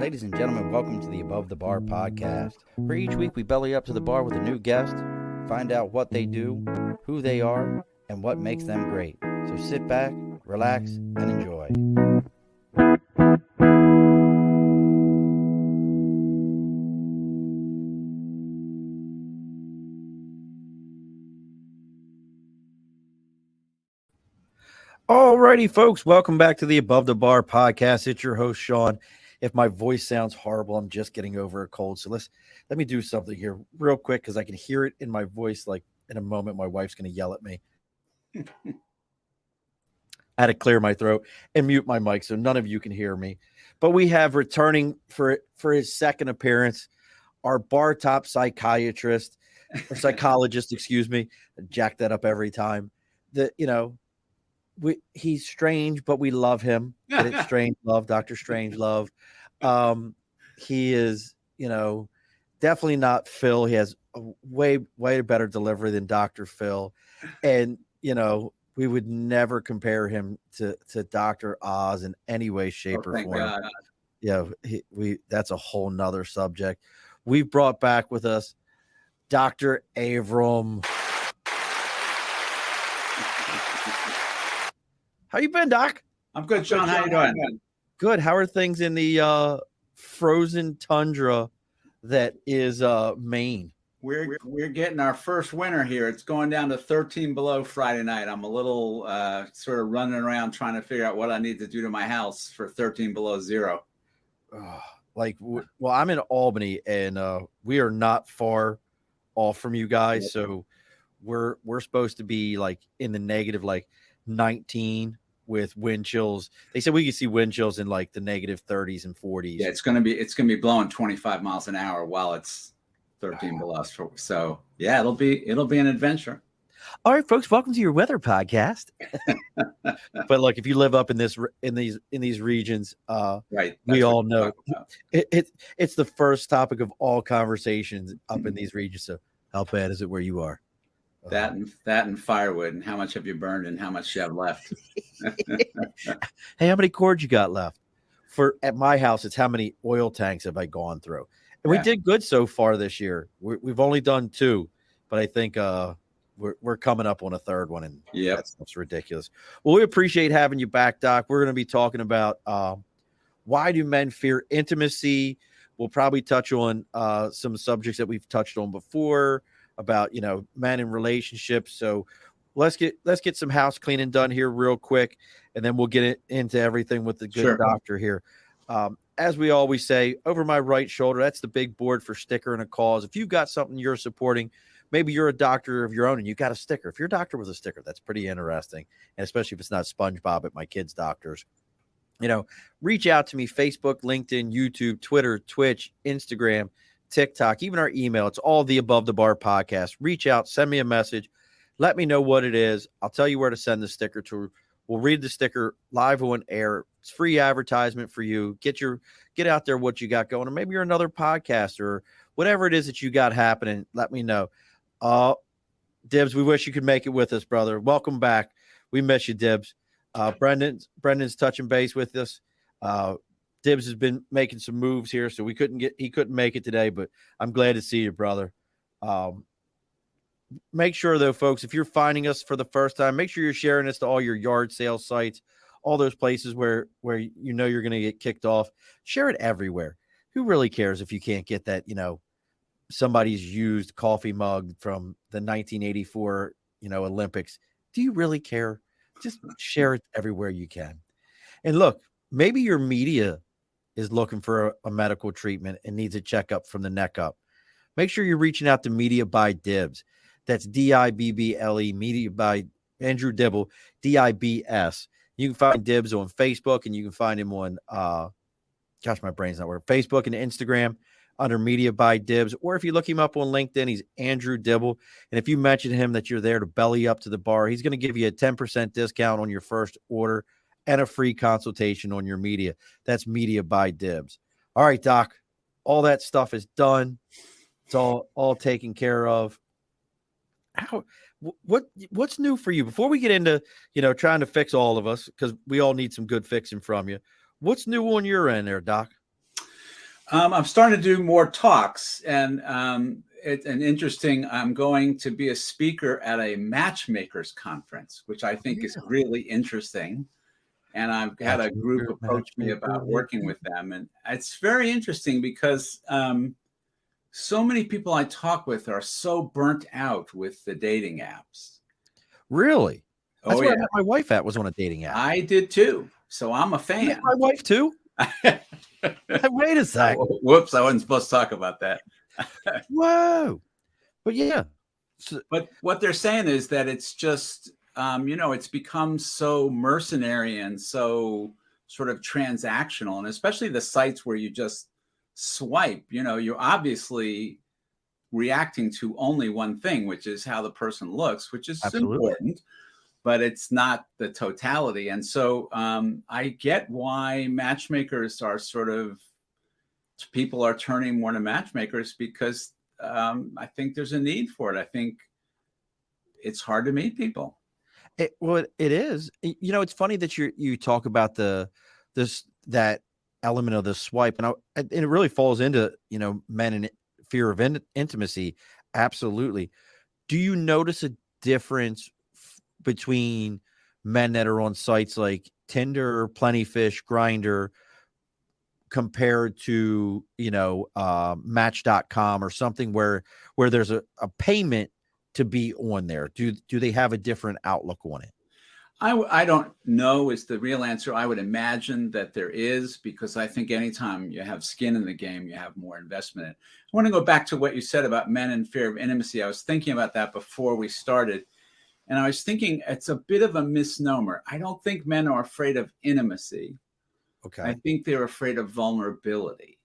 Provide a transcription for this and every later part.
Ladies and gentlemen, welcome to the Above the Bar podcast, where each week we belly up to the bar with a new guest, find out what they do, who they are, and what makes them great. So sit back, relax, and enjoy. Alrighty, folks, welcome back to the Above the Bar podcast. It's your host, Sean. If my voice sounds horrible, I'm just getting over a cold. So let me do something here real quick because I can hear it in my voice. Like in a moment, my wife's going to yell at me. I had to clear my throat and mute my mic so none of you can hear me. But we have returning for his second appearance, our bar top psychiatrist or psychologist, excuse me. I jack that up every time. He's strange, but we love him. Get it? Strange love, Dr. Strange love. He is, definitely not Phil. He has a way better delivery than Dr. Phil. And, we would never compare him to Dr. Oz in any way, shape, or form. God. Yeah, that's a whole nother subject. We've brought back with us Dr. Avrum. How you been, Doc? I'm good, Sean. How you doing? Good. How are things in the frozen tundra that is Maine? We're getting our first winter here. It's going down to 13 below Friday night. I'm a little sort of running around trying to figure out what I need to do to my house for 13 below zero. I'm in Albany, and we are not far off from you guys. So we're supposed to be like in the negative, like 19. With wind chills. They said we could see wind chills in like the negative 30s and 40s. Yeah, it's gonna be blowing 25 miles an hour while it's 13 below. So yeah, it'll be an adventure. All right, folks, welcome to your weather podcast. But look, if you live up in these regions, right, we all know it's the first topic of all conversations up in these regions. So how bad is it where you are? That and firewood, and how much have you burned and how much you have left? Hey, how many cords you got left? At my house, it's how many oil tanks have I gone through? And we did good so far this year. We've only done 2, but I think we're coming up on a third one, and that's ridiculous. Well, we appreciate having you back, Doc. We're going to be talking about why do men fear intimacy. We'll probably touch on some subjects that we've touched on before about men in relationships. So let's get some house cleaning done here real quick, and then we'll get into everything with the good doctor here. As we always say, over my right shoulder, that's the big board for sticker and a cause. If you've got something you're supporting, maybe you're a doctor of your own and you got a sticker. If you're a doctor with a sticker, that's pretty interesting, and especially if it's not SpongeBob at my kids' doctors. Reach out to me: Facebook, LinkedIn, YouTube, Twitter, Twitch, Instagram, TikTok, even our email. It's all the Above the Bar podcast. Reach out, send me a message, let me know what it is. I'll tell you where to send the sticker to. We'll read the sticker live on air. It's free advertisement for you. Get out there what you got going, or maybe you're another podcaster or whatever it is that you got happening. Let me know. Dibs, we wish you could make it with us, brother. Welcome back. We miss you, Dibs. Brendan's touching base with us. Dibs has been making some moves here, so he couldn't make it today, but I'm glad to see you, brother. Make sure, though, folks, if you're finding us for the first time, make sure you're sharing this to all your yard sale sites, all those places where you're going to get kicked off. Share it everywhere. Who really cares if you can't get that, somebody's used coffee mug from the 1984, Olympics? Do you really care? Just share it everywhere you can. And look, maybe your media is looking for a medical treatment and needs a checkup from the neck up. Make sure you're reaching out to Media by Dibs. That's Dibble, Media by Andrew Dibble, Dibs. You can find Dibs on Facebook, and you can find him on, my brain's not working, Facebook and Instagram under Media by Dibs. Or if you look him up on LinkedIn, he's Andrew Dibble. And if you mention him that you're there to belly up to the bar, he's going to give you a 10% discount on your first order and a free consultation on your media. That's Media by Dibs. All right, Doc, all that stuff is done. It's all taken care of. What's new for you before we get into, trying to fix all of us, because we all need some good fixing from you? What's new on your end there, Doc? I'm starting to do more talks, and it's an interesting. I'm going to be a speaker at a matchmakers conference, which I think is Really? really interesting. And I've had a group Matchmaker, approach me matchmaker, about working with matchmaker. them, and it's very interesting because so many people I talk with are so burnt out with the dating apps. Really? Oh That's where I yeah, met my wife at, was on a dating app. I did too. So I'm a You met fan. my wife too? Wait a sec. Oh, whoops, I wasn't supposed to talk about that. Whoa. But yeah. So, But what they're saying is that it's just, it's become so mercenary and so sort of transactional, and especially the sites where you just swipe, you're obviously reacting to only one thing, which is how the person looks, which is absolutely. important, but it's not the totality. And so I get why matchmakers are sort of, people are turning more to matchmakers because I think there's a need for it. I think it's hard to meet people. It is. It's funny that you talk about that element of the swipe, and it really falls into men and fear of intimacy. Absolutely. Do you notice a difference between men that are on sites like Tinder, Plentyfish, Grinder, compared to Match.com or something where there's a payment to be on there? Do they have a different outlook on it? I don't know is the real answer. I would imagine that there is, because I think anytime you have skin in the game, you have more investment in it. I want to go back to what you said about men and fear of intimacy. I was thinking about that before we started, and I was thinking it's a bit of a misnomer. I don't think men are afraid of intimacy. I Okay. think they're afraid of vulnerability.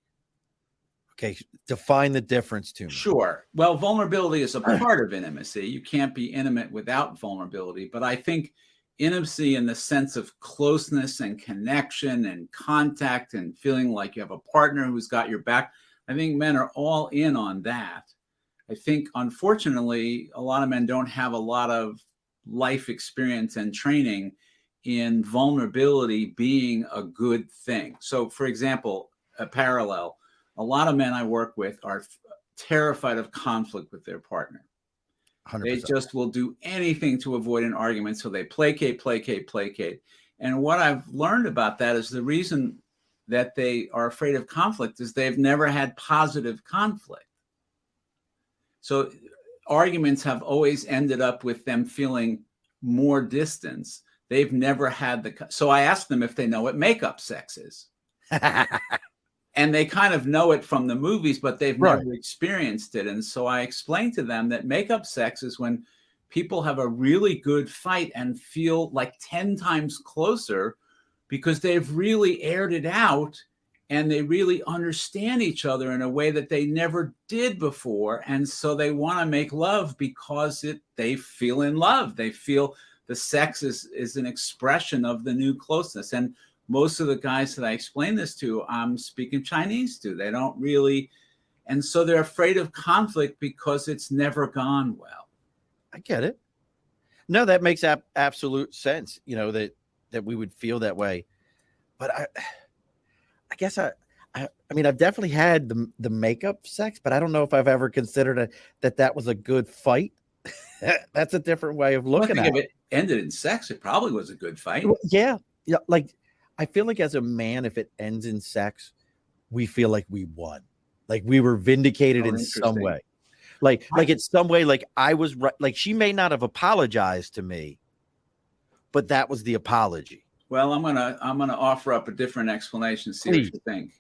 Okay. Define the difference to me. Sure. Well, vulnerability is a part of intimacy. You can't be intimate without vulnerability. But I think intimacy in the sense of closeness and connection and contact and feeling like you have a partner who's got your back, I think men are all in on that. I think, unfortunately, a lot of men don't have a lot of life experience and training in vulnerability being a good thing. So, for example, a parallel, a lot of men I work with are terrified of conflict with their partner. They 100%. just will do anything to avoid an argument. So they placate, placate, placate. And what I've learned about that is the reason that they are afraid of conflict is they've never had positive conflict. So arguments have always ended up with them feeling more distance. They've never had so I asked them if they know what makeup sex is. And they kind of know it from the movies, but they've Right. never experienced it. And so I explained to them that makeup sex is when people have a really good fight and feel like 10 times closer because they've really aired it out and they really understand each other in a way that they never did before. And so they want to make love because they feel in love. They feel the sex is an expression of the new closeness. And most of the guys that I explain this to, I'm speaking Chinese to. They don't really, and so they're afraid of conflict because it's never gone well. I get it. No, that makes absolute sense. That we would feel that way. But I guess I mean, I've definitely had the makeup sex, but I don't know if I've ever considered that was a good fight. That's a different way of Well, I looking think at if it ended in sex, it probably was a good fight. it. Yeah, yeah. Like I feel like as a man, if it ends in sex, we feel like we won, like we were vindicated Oh, in some interesting. way. Like it's some way, like I was right. Like she may not have apologized to me, but that was the apology. Well, I'm gonna offer up a different explanation. See Please. what you think.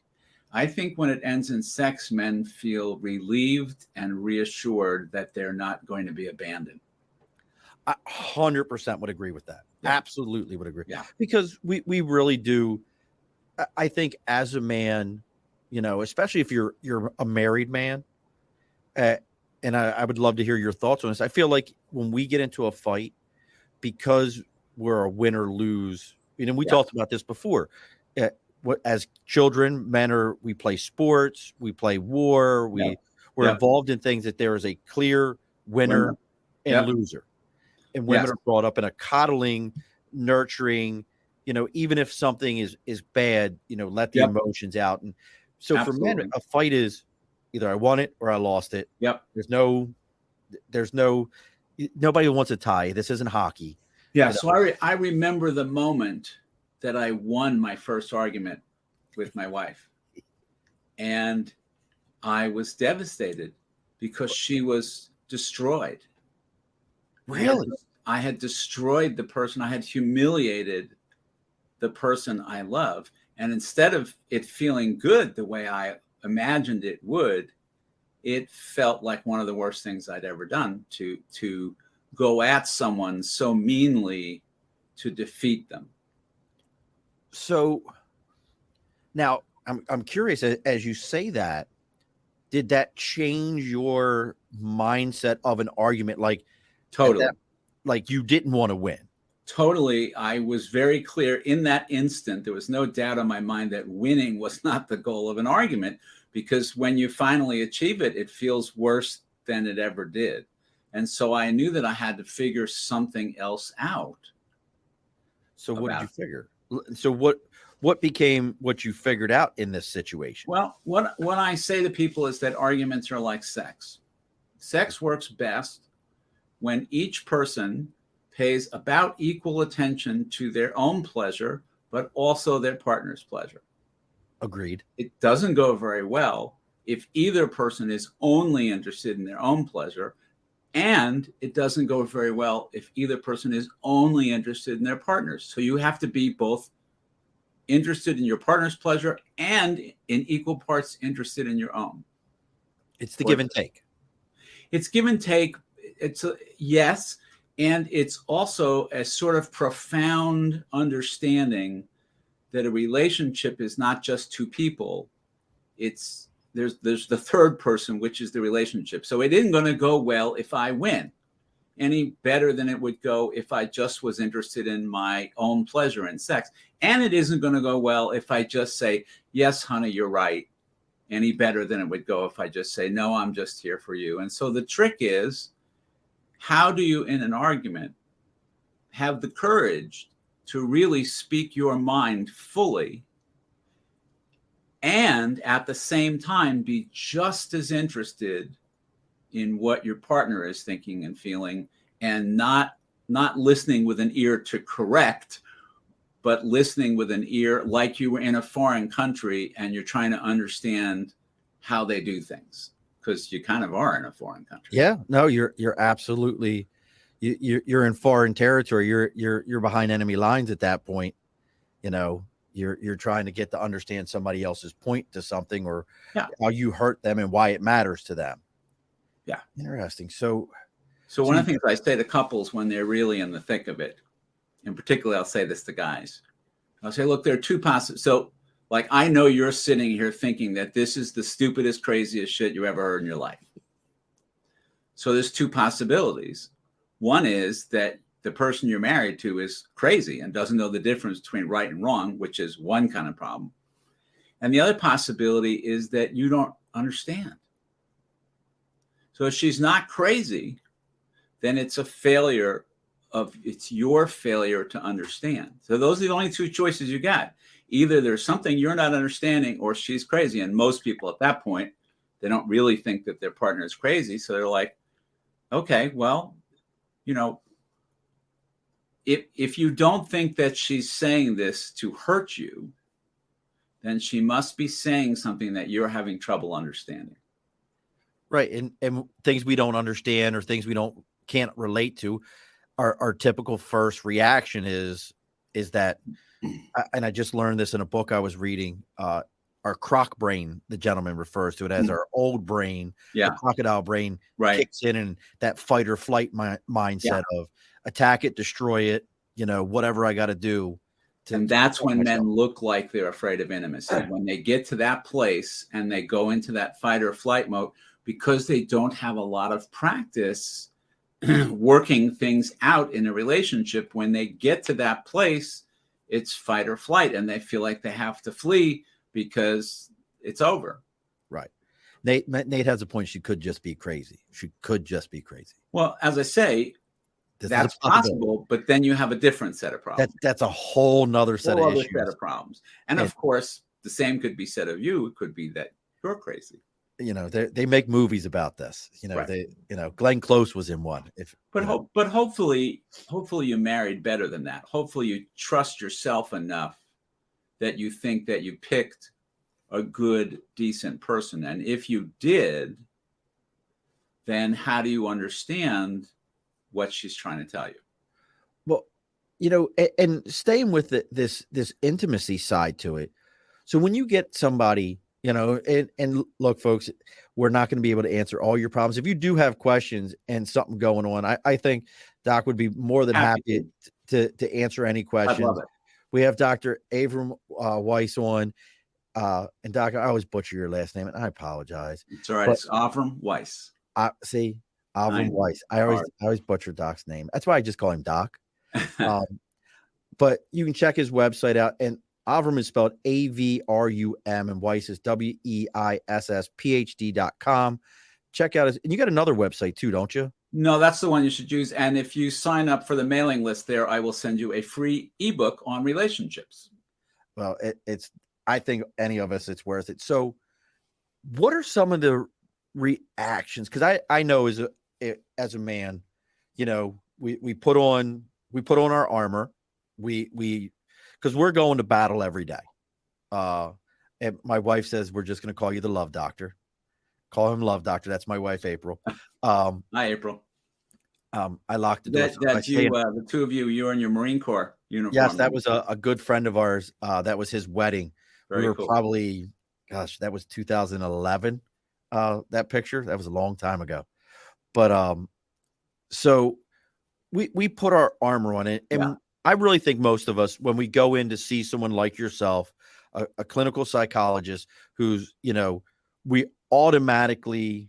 I think when it ends in sex, men feel relieved and reassured that they're not going to be abandoned. I 100% would agree with that. Yeah. Absolutely would agree. Yeah. Because we really do. I think as a man, especially if you're a married man, and I would love to hear your thoughts on this. I feel like when we get into a fight, because we're a win or lose, we Yeah. talked about this before. As children, we play sports, we play war, we're Yep. involved in things that there is a clear winner and Yep. loser. And women Yes. are brought up in a coddling, nurturing, even if something is bad, let the Yep. emotions out. And So for men, Absolutely. a fight is either I won it or I lost it. Yep. There's no nobody wants a tie. This isn't hockey. Yeah. You So know, I remember the moment that I won my first argument with my wife. And I was devastated because she was destroyed. really. I had destroyed the person. I had humiliated the person I love. And instead of it feeling good the way I imagined it would, it felt like one of the worst things I'd ever done to go at someone so meanly to defeat them. So now I'm curious as you say that, did that change your mindset of an argument? Like at that, Totally. like you didn't want to win. Totally. I was very clear in that instant. There was no doubt on my mind that winning was not the goal of an argument, because when you finally achieve it, it feels worse than it ever did. And so I knew that I had to figure something else out So what did you about. figure? So what became what you figured out in this situation? Well, what I say to people is that arguments are like sex. Sex works best when each person pays about equal attention to their own pleasure, but also their partner's pleasure. Agreed. It doesn't go very well if either person is only interested in their own pleasure, and it doesn't go very well if either person is only interested in their partner's. So you have to be both interested in your partner's pleasure and in equal parts interested in your own. It's the give and take. It's give and take. It's a yes. And it's also a sort of profound understanding that a relationship is not just two people. There's the third person, which is the relationship. So it isn't going to go well if I win any better than it would go if I just was interested in my own pleasure and sex. And it isn't going to go well if I just say, yes, honey, you're right, any better than it would go if I just say, no, I'm just here for you. And so the trick is, how do you, in an argument, have the courage to really speak your mind fully and at the same time be just as interested in what your partner is thinking and feeling, and not listening with an ear to correct, but listening with an ear like you were in a foreign country and you're trying to understand how they do things, because you kind of are in a foreign country. Yeah, no, you're absolutely you're in foreign territory. You're behind enemy lines at that point. You know, you're trying to get to understand somebody else's point to something, or how you hurt them and why it matters to them. Yeah. Interesting. So one of the things I say to couples when they're really in the thick of it, in particular, I'll say this to guys. I'll say, look, there are two possibilities. So, like, I know you're sitting here thinking that this is the stupidest, craziest shit you ever heard in your life. So there's two possibilities. One is that the person you're married to is crazy and doesn't know the difference between right and wrong, which is one kind of problem. And the other possibility is that you don't understand. So if she's not crazy, then it's your failure to understand. So those are the only two choices you got. Either there's something you're not understanding, or she's crazy. And most people at that point, they don't really think that their partner is crazy. So they're like, okay, well, you know, if you don't think that she's saying this to hurt you, then she must be saying something that you're having trouble understanding. Right. And things we don't understand or things we can't relate to, our typical first reaction is that, and I just learned this in a book I was reading, our croc brain, the gentleman refers to it as our old brain, the crocodile brain kicks in, and that fight or flight mindset of attack it, destroy it, whatever I got to do. And that's when men look like they're afraid of intimacy. When they get to that place and they go into that fight or flight mode, because they don't have a lot of practice working things out in a relationship, when they get to that place, it's fight or flight, and they feel like they have to flee because it's over. Right. Nate has a point. She could just be crazy. Well, as I say, that's possible, but then you have a different set of problems. That's a whole nother set of issues. And of course, the same could be said of you. It could be that you're crazy. You know, they make movies about this. You know, Right. Glenn Close was in one. If But you know, but hopefully you married better than that. Hopefully you trust yourself enough that you think that you picked a good, decent person. And if you did, then how do you understand what she's trying to tell you? well, and staying with this intimacy side to it. So when you get somebody, and look, folks, we're not going to be able to answer all your problems. If you do have questions and something going on, I think Doc would be more than happy to answer any questions. I'd love it. We have Dr. Avrum Weiss on. And Doc, I always butcher your last name, and I apologize. It's all right. It's Avrum Weiss. See, Avrum Weiss. I always butcher Doc's name. That's why I just call him Doc. But you can check his website out, and Avrum is spelled Avrum, and Weiss is WEISS.PhD.com. Check out and you got another website too, don't you? No, that's the one you should use. And if you sign up for the mailing list there, I will send you a free ebook on relationships. Well, I think any of us, it's worth it. So what are some of the reactions? Because I know as a man, we put on our armor. Because we're going to battle every day. And my wife says we're just going to call you the Love Doctor. Call him Love Doctor. That's my wife, April. Hi, April. I locked the door. That's you, the two of you. You're in your Marine Corps uniform. Yes, that was a good friend of ours. That was his wedding. Very we were cool. probably, that was 2011. That picture, that was a long time ago. But so we put our armor on it, and I really think most of us, when we go in to see someone like yourself, a clinical psychologist who's, we automatically,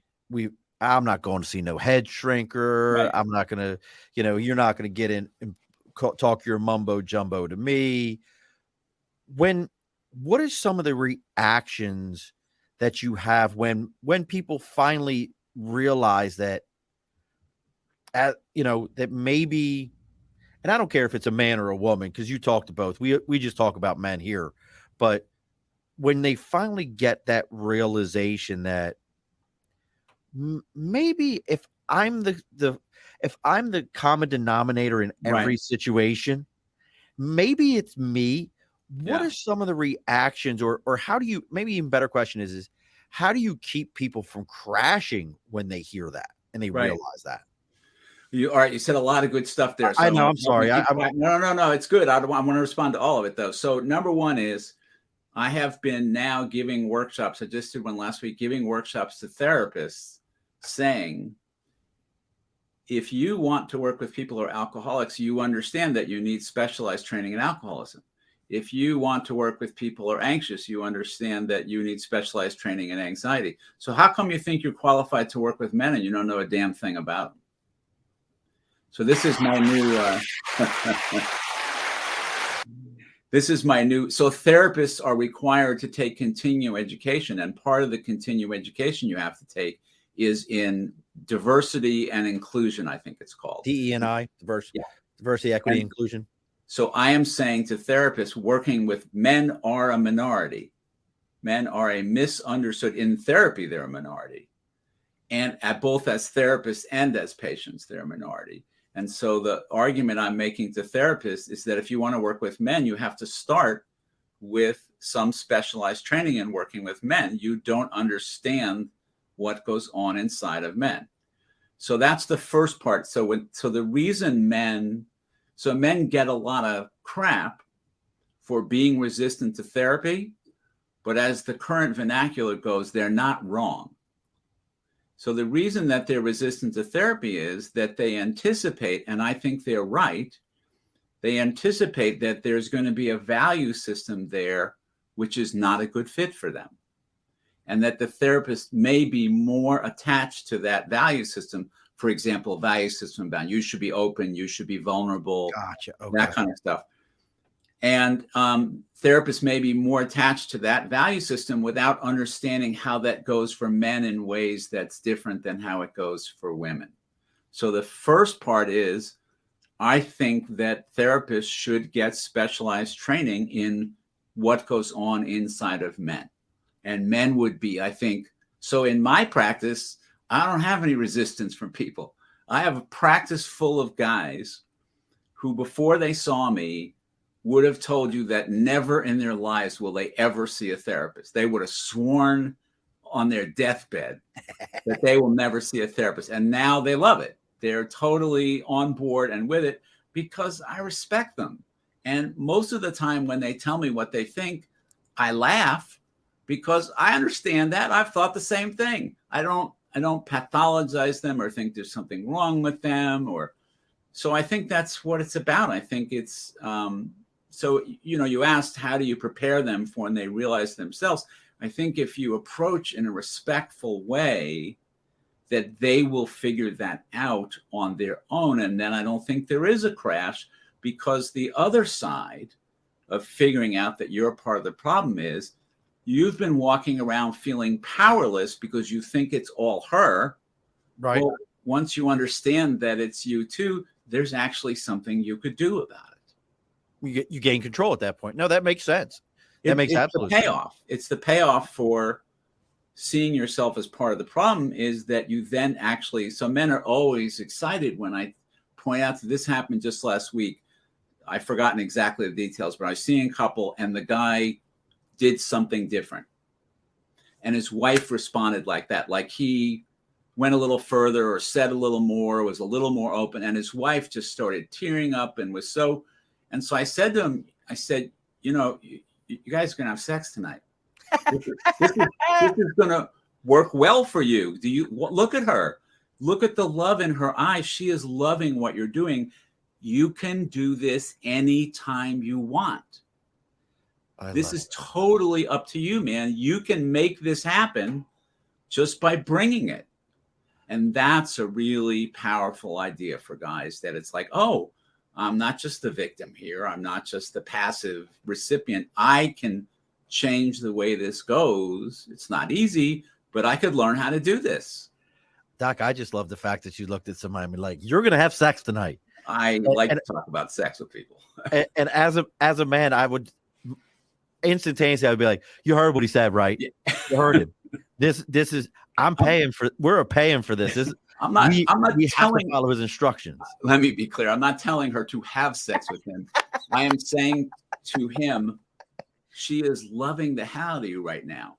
I'm not going to see no head shrinker. Right. I'm not going to, you're not going to get in and talk your mumbo jumbo to me. What are some of the reactions that you have when people finally realize that, that maybe, and I don't care if it's a man or a woman, because you talk to both. We just talk about men here. But when they finally get that realization that maybe if I'm the common denominator in every situation, maybe it's me. What are some of the reactions, or how do you, maybe even better question is how do you keep people from crashing when they hear that and they realize that? All right. You said a lot of good stuff there. So I know. I'm sorry. No. It's good. I want to respond to all of it, though. So number one is I have been now giving workshops. I just did one last week, giving workshops to therapists saying, if you want to work with people who are alcoholics, you understand that you need specialized training in alcoholism. If you want to work with people who are anxious, you understand that you need specialized training in anxiety. So how come you think you're qualified to work with men and you don't know a damn thing about them? So this is my new, so therapists are required to take continuing education. And part of the continuing education you have to take is in diversity and inclusion, I think it's called. DE&I, diversity, equity, inclusion. So I am saying to therapists working with men are a minority. Men are a misunderstood, in therapy, they're a minority. And both as therapists and as patients, they're a minority. And so the argument I'm making to therapists is that if you want to work with men, you have to start with some specialized training in working with men. You don't understand what goes on inside of men. So that's the first part. So the reason men get a lot of crap for being resistant to therapy, but as the current vernacular goes, they're not wrong. So the reason that they're resistant to therapy is that they anticipate, and I think they're right, they anticipate that there's going to be a value system there which is not a good fit for them. And that the therapist may be more attached to that value system. For example, value system bound. You should be open. You should be vulnerable. Gotcha. Okay. That kind of stuff. And therapists may be more attached to that value system without understanding how that goes for men in ways that's different than how it goes for women. So the first part is, I think that therapists should get specialized training in what goes on inside of men. And men would be, I think, so in my practice, I don't have any resistance from people. I have a practice full of guys who, before they saw me, would have told you that never in their lives will they ever see a therapist. They would have sworn on their deathbed that they will never see a therapist. And now they love it. They're totally on board and with it because I respect them. And most of the time when they tell me what they think, I laugh because I understand that. I've thought the same thing. I don't pathologize them or think there's something wrong with them. Or so I think that's what it's about. I think it's so, you know, you asked, how do you prepare them for when they realize themselves? I think if you approach in a respectful way, that they will figure that out on their own. And then I don't think there is a crash, because the other side of figuring out that you're a part of the problem is you've been walking around feeling powerless because you think it's all her. Right. Well, once you understand that it's you too, there's actually something you could do about it. You gain control at that point. No, that makes sense. That makes absolute sense. Payoff. It's the payoff for seeing yourself as part of the problem, is that you then actually, so men are always excited when I point out that this happened just last week. I've forgotten exactly the details, but I was seeing a couple and the guy did something different. And his wife responded like that. Like he went a little further or said a little more, was a little more open. And his wife just started tearing up and was so, and so I said to him, I said, you know, you guys are going to have sex tonight. This is going to work well for you. Do you look at her? Look at the love in her eyes. She is loving what you're doing. You can do this anytime you want. This is totally up to you, man. You can make this happen just by bringing it. And that's a really powerful idea for guys, that it's like, oh, I'm not just the victim here. I'm not just the passive recipient. I can change the way this goes. It's not easy, but I could learn how to do this. Doc, I just love the fact that you looked at somebody and like, you're going to have sex tonight. I like to talk about sex with people. and as a man, I would instantaneously, I would be like, you heard what he said, right? Yeah. You heard him. This is, we're paying for this. I'm not telling, follow his instructions. Let me be clear. I'm not telling her to have sex with him. I am saying to him, she is loving the hell out of you right now.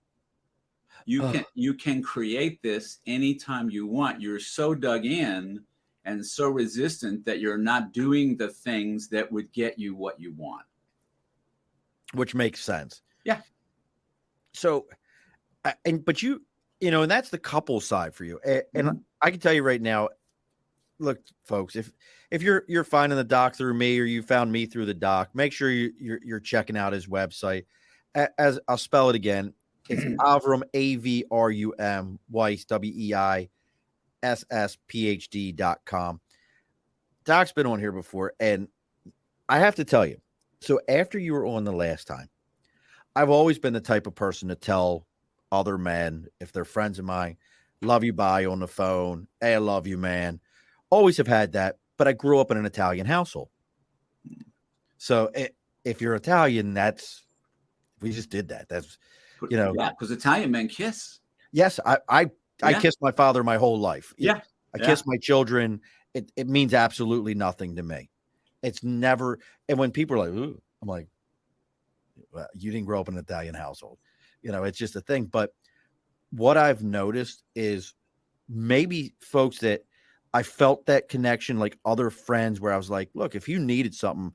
You can create this anytime you want. You're so dug in and so resistant that you're not doing the things that would get you what you want. Which makes sense. Yeah. So, but you know, and that's the couple side for you. And I can tell you right now, look, folks, if you're finding the doc through me, or you found me through the doc, make sure you're checking out his website. As I'll spell it again, it's Avrum, Avrum Weiss, WEISS Doc's been on here before, and I have to tell you. So after you were on the last time, I've always been the type of person to tell other men, if they're friends of mine, love you, bye, on the phone. Hey, I love you, man. Always have had that, but I grew up in an Italian household. So if you're Italian, we just did that. That's, you know. Yeah, because Italian men kiss. Yes, I kissed my father my whole life. Yeah. I kissed my children. It means absolutely nothing to me. It's never, and when people are like, ooh, I'm like, well, you didn't grow up in an Italian household. You know, it's just a thing. But what I've noticed is maybe folks that I felt that connection, like other friends, where I was like, look, if you needed something,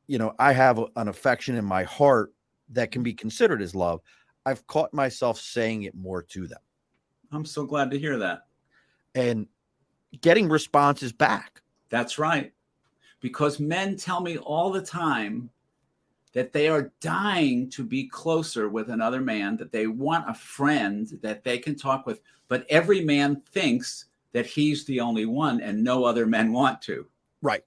you know, I have an affection in my heart that can be considered as love. I've caught myself saying it more to them. I'm so glad to hear that. And getting responses back. That's right. Because men tell me all the time that they are dying to be closer with another man, that they want a friend that they can talk with, but every man thinks that he's the only one and no other men want to. Right.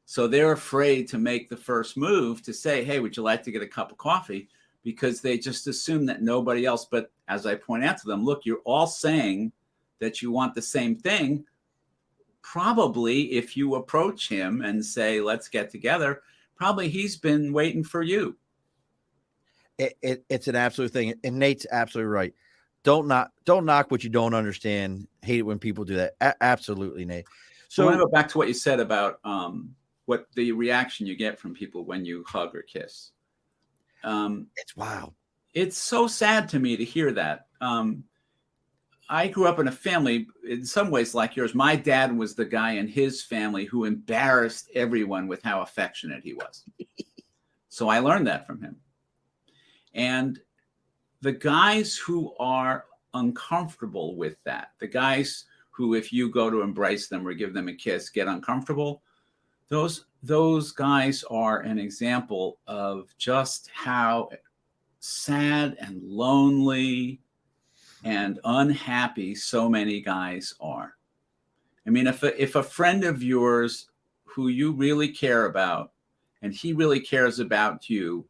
So they're afraid to make the first move to say, hey, would you like to get a cup of coffee? Because they just assume that nobody else. But as I point out to them, look, you're all saying that you want the same thing. Probably if you approach him and say, let's get together, probably he's been waiting for you. It's an absolute thing, and Nate's absolutely right. Don't knock what you don't understand. Hate it when people do that. Absolutely, Nate. I want to So go back to what you said about what the reaction you get from people when you hug or kiss. it's wild. It's so sad to me to hear that. I grew up in a family in some ways like yours. My dad was the guy in his family who embarrassed everyone with how affectionate he was. So I learned that from him. And the guys who are uncomfortable with that, the guys who, if you go to embrace them or give them a kiss, get uncomfortable, those guys are an example of just how sad and lonely and unhappy so many guys are. I mean, if a friend of yours who you really care about and he really cares about you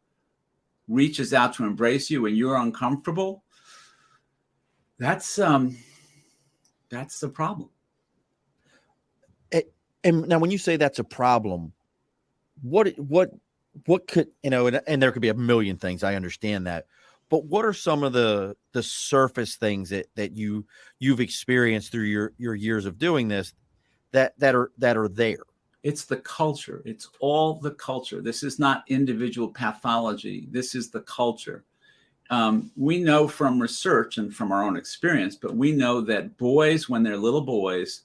reaches out to embrace you and you're uncomfortable, that's the problem. And now, when you say that's a problem, what could, and there could be a million things. I understand that, but what are some of the surface things that you've experienced through your years of doing this that are there? It's the culture. It's all the culture. This is not individual pathology. This is the culture. We know from research and from our own experience, but we know that boys, when they're little boys,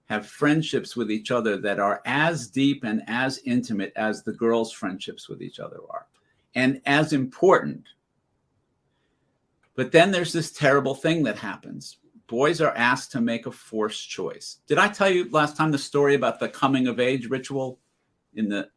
have friendships with each other that are as deep and as intimate as the girls' friendships with each other are, and as important. But then there's this terrible thing that happens. Boys are asked to make a forced choice. Did I tell you last time the story about the coming of age ritual in the...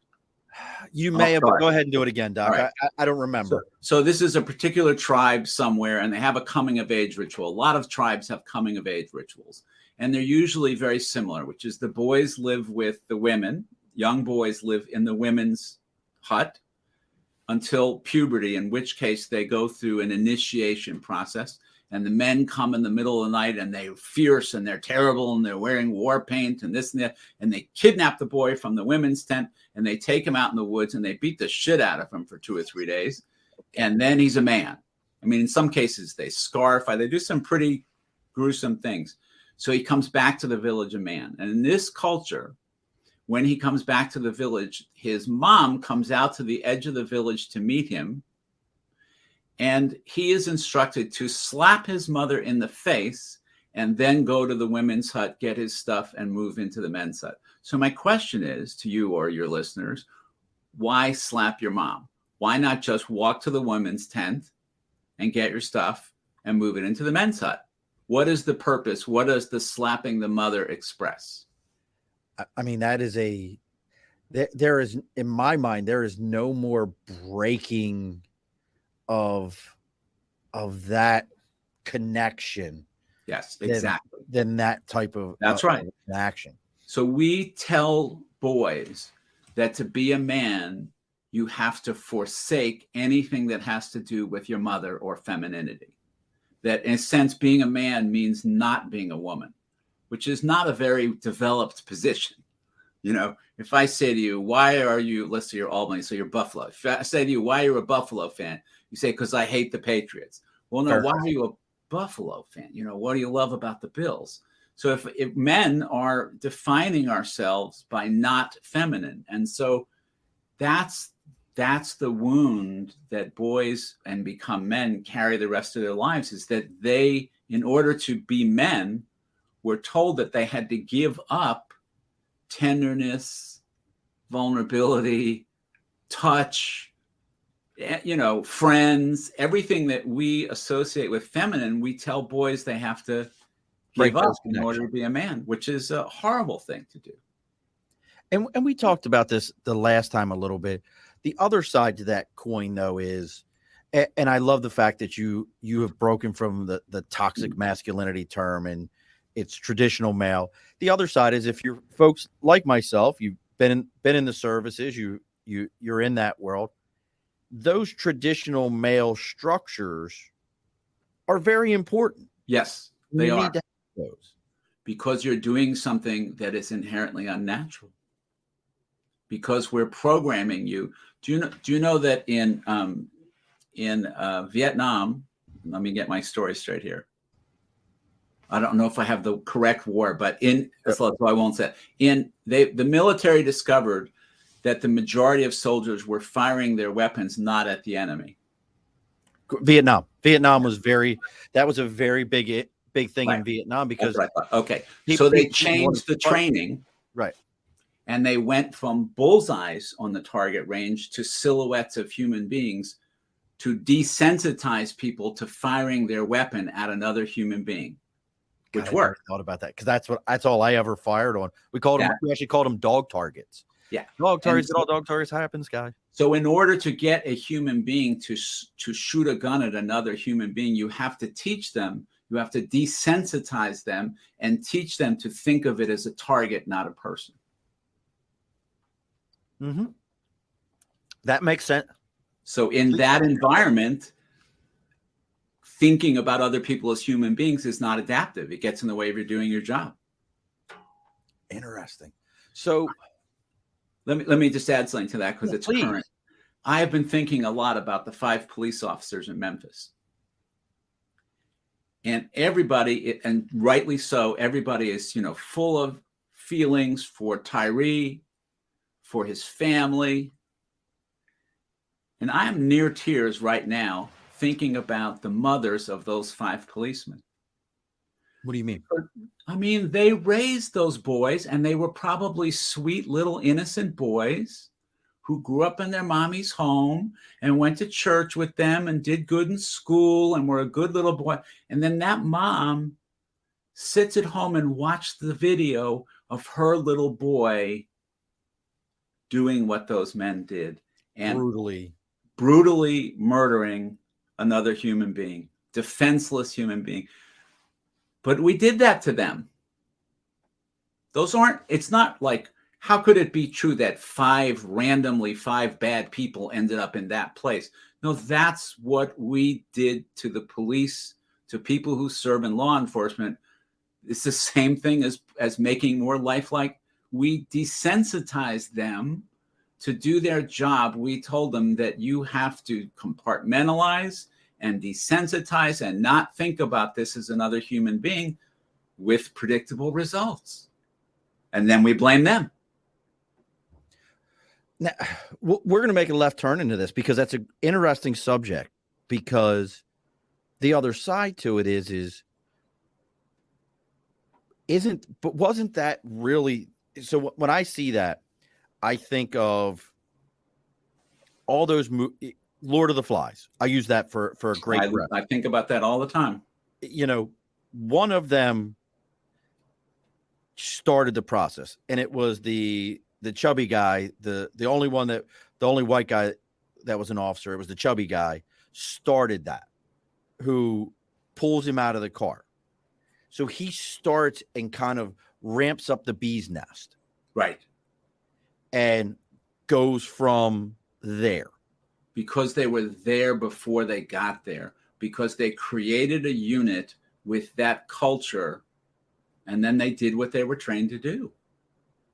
You may have, but go ahead and do it again, Doc. Right. I don't remember. So this is a particular tribe somewhere, and they have a coming of age ritual. A lot of tribes have coming of age rituals, and they're usually very similar, which is the boys live with the women. Young boys live in the women's hut until puberty, in which case they go through an initiation process. And the men come in the middle of the night and they're fierce and they're terrible and they're wearing war paint and this and that. And they kidnap the boy from the women's tent and they take him out in the woods and they beat the shit out of him for 2 or 3 days. And then he's a man. I mean, in some cases they scarify, they do some pretty gruesome things. So he comes back to the village a man. And in this culture, when he comes back to the village, his mom comes out to the edge of the village to meet him. And he is instructed to slap his mother in the face and then go to the women's hut, get his stuff, and move into the men's hut. So my question is to you or your listeners, why slap your mom? Why not just walk to the women's tent and get your stuff and move it into the men's hut? What is the purpose? What does the slapping the mother express? I mean, there is, in my mind, there is no more breaking of that connection. Yes, exactly. Than that type of that's right action. So we tell boys that to be a man, you have to forsake anything that has to do with your mother or femininity. That in a sense, being a man means not being a woman, which is not a very developed position. You know, if I say to you, why are you, let's say you're Albany, so you're Buffalo. If I say to you, why are you a Buffalo fan? You say, because I hate the Patriots. Well, no, why are you a Buffalo fan? You know, what do you love about the Bills? So if men are defining ourselves by not feminine, and so that's the wound that boys and become men carry the rest of their lives, is that they, in order to be men, were told that they had to give up tenderness, vulnerability, touch, you know, friends, everything that we associate with feminine, we tell boys they have to give up in order to be a man, which is a horrible thing to do. And we talked about this the last time a little bit. The other side to that coin, though, is, and I love the fact that you have broken from the toxic masculinity term and it's traditional male. The other side is, if you're folks like myself, you've been in the services, you're in that world. Those traditional male structures are very important. Yes, they are. Need to have those. Because you're doing something that is inherently unnatural. Because we're programming you. Do you know that in Vietnam, let me get my story straight here. I don't know if I have the correct war, but so I won't say it. The military discovered that the majority of soldiers were firing their weapons not at the enemy. Vietnam was that was a very big thing in Vietnam, because okay, so they changed the training, right, and they went from bullseyes on the target range to silhouettes of human beings to desensitize people to firing their weapon at another human being. Which worked. I thought about that, because that's all I ever fired on. We actually called them dog targets. Yeah, dog targets. All dog targets happens, guy. So in order to get a human being to shoot a gun at another human being, you have to teach them. You have to desensitize them and teach them to think of it as a target, not a person. Mm-hmm. That makes sense. So in that environment, thinking about other people as human beings is not adaptive. It gets in the way of you doing your job. Interesting. So let me just add something to that, because it's current. I have been thinking a lot about the 5 police officers in Memphis. And everybody, and rightly so, everybody is, full of feelings for Tyree, for his family. And I am near tears right now thinking about the mothers of those 5 policemen. What do you mean? I mean, they raised those boys, and they were probably sweet little innocent boys who grew up in their mommy's home and went to church with them and did good in school and were a good little boy. And then that mom sits at home and watched the video of her little boy doing what those men did, and brutally murdering another human being, defenseless human being. But we did that to them. It's not like, how could it be true that 5 bad people ended up in that place? No, that's what we did to the police, to people who serve in law enforcement. It's the same thing as making more lifelike. We desensitized them to do their job. We told them that you have to compartmentalize and desensitize and not think about this as another human being, with predictable results. And then we blame them. Now, we're going to make a left turn into this, because that's an interesting subject, because the other side to it wasn't that really? So when I see that, I think of all those Lord of the Flies. I use that for a great. I think about that all the time. One of them started the process, and it was the chubby guy, the only white guy that was an officer. It was the chubby guy started that, who pulls him out of the car. So he starts and kind of ramps up the bee's nest. Right. And goes from there. Because they were there before they got there, because they created a unit with that culture, and then they did what they were trained to do.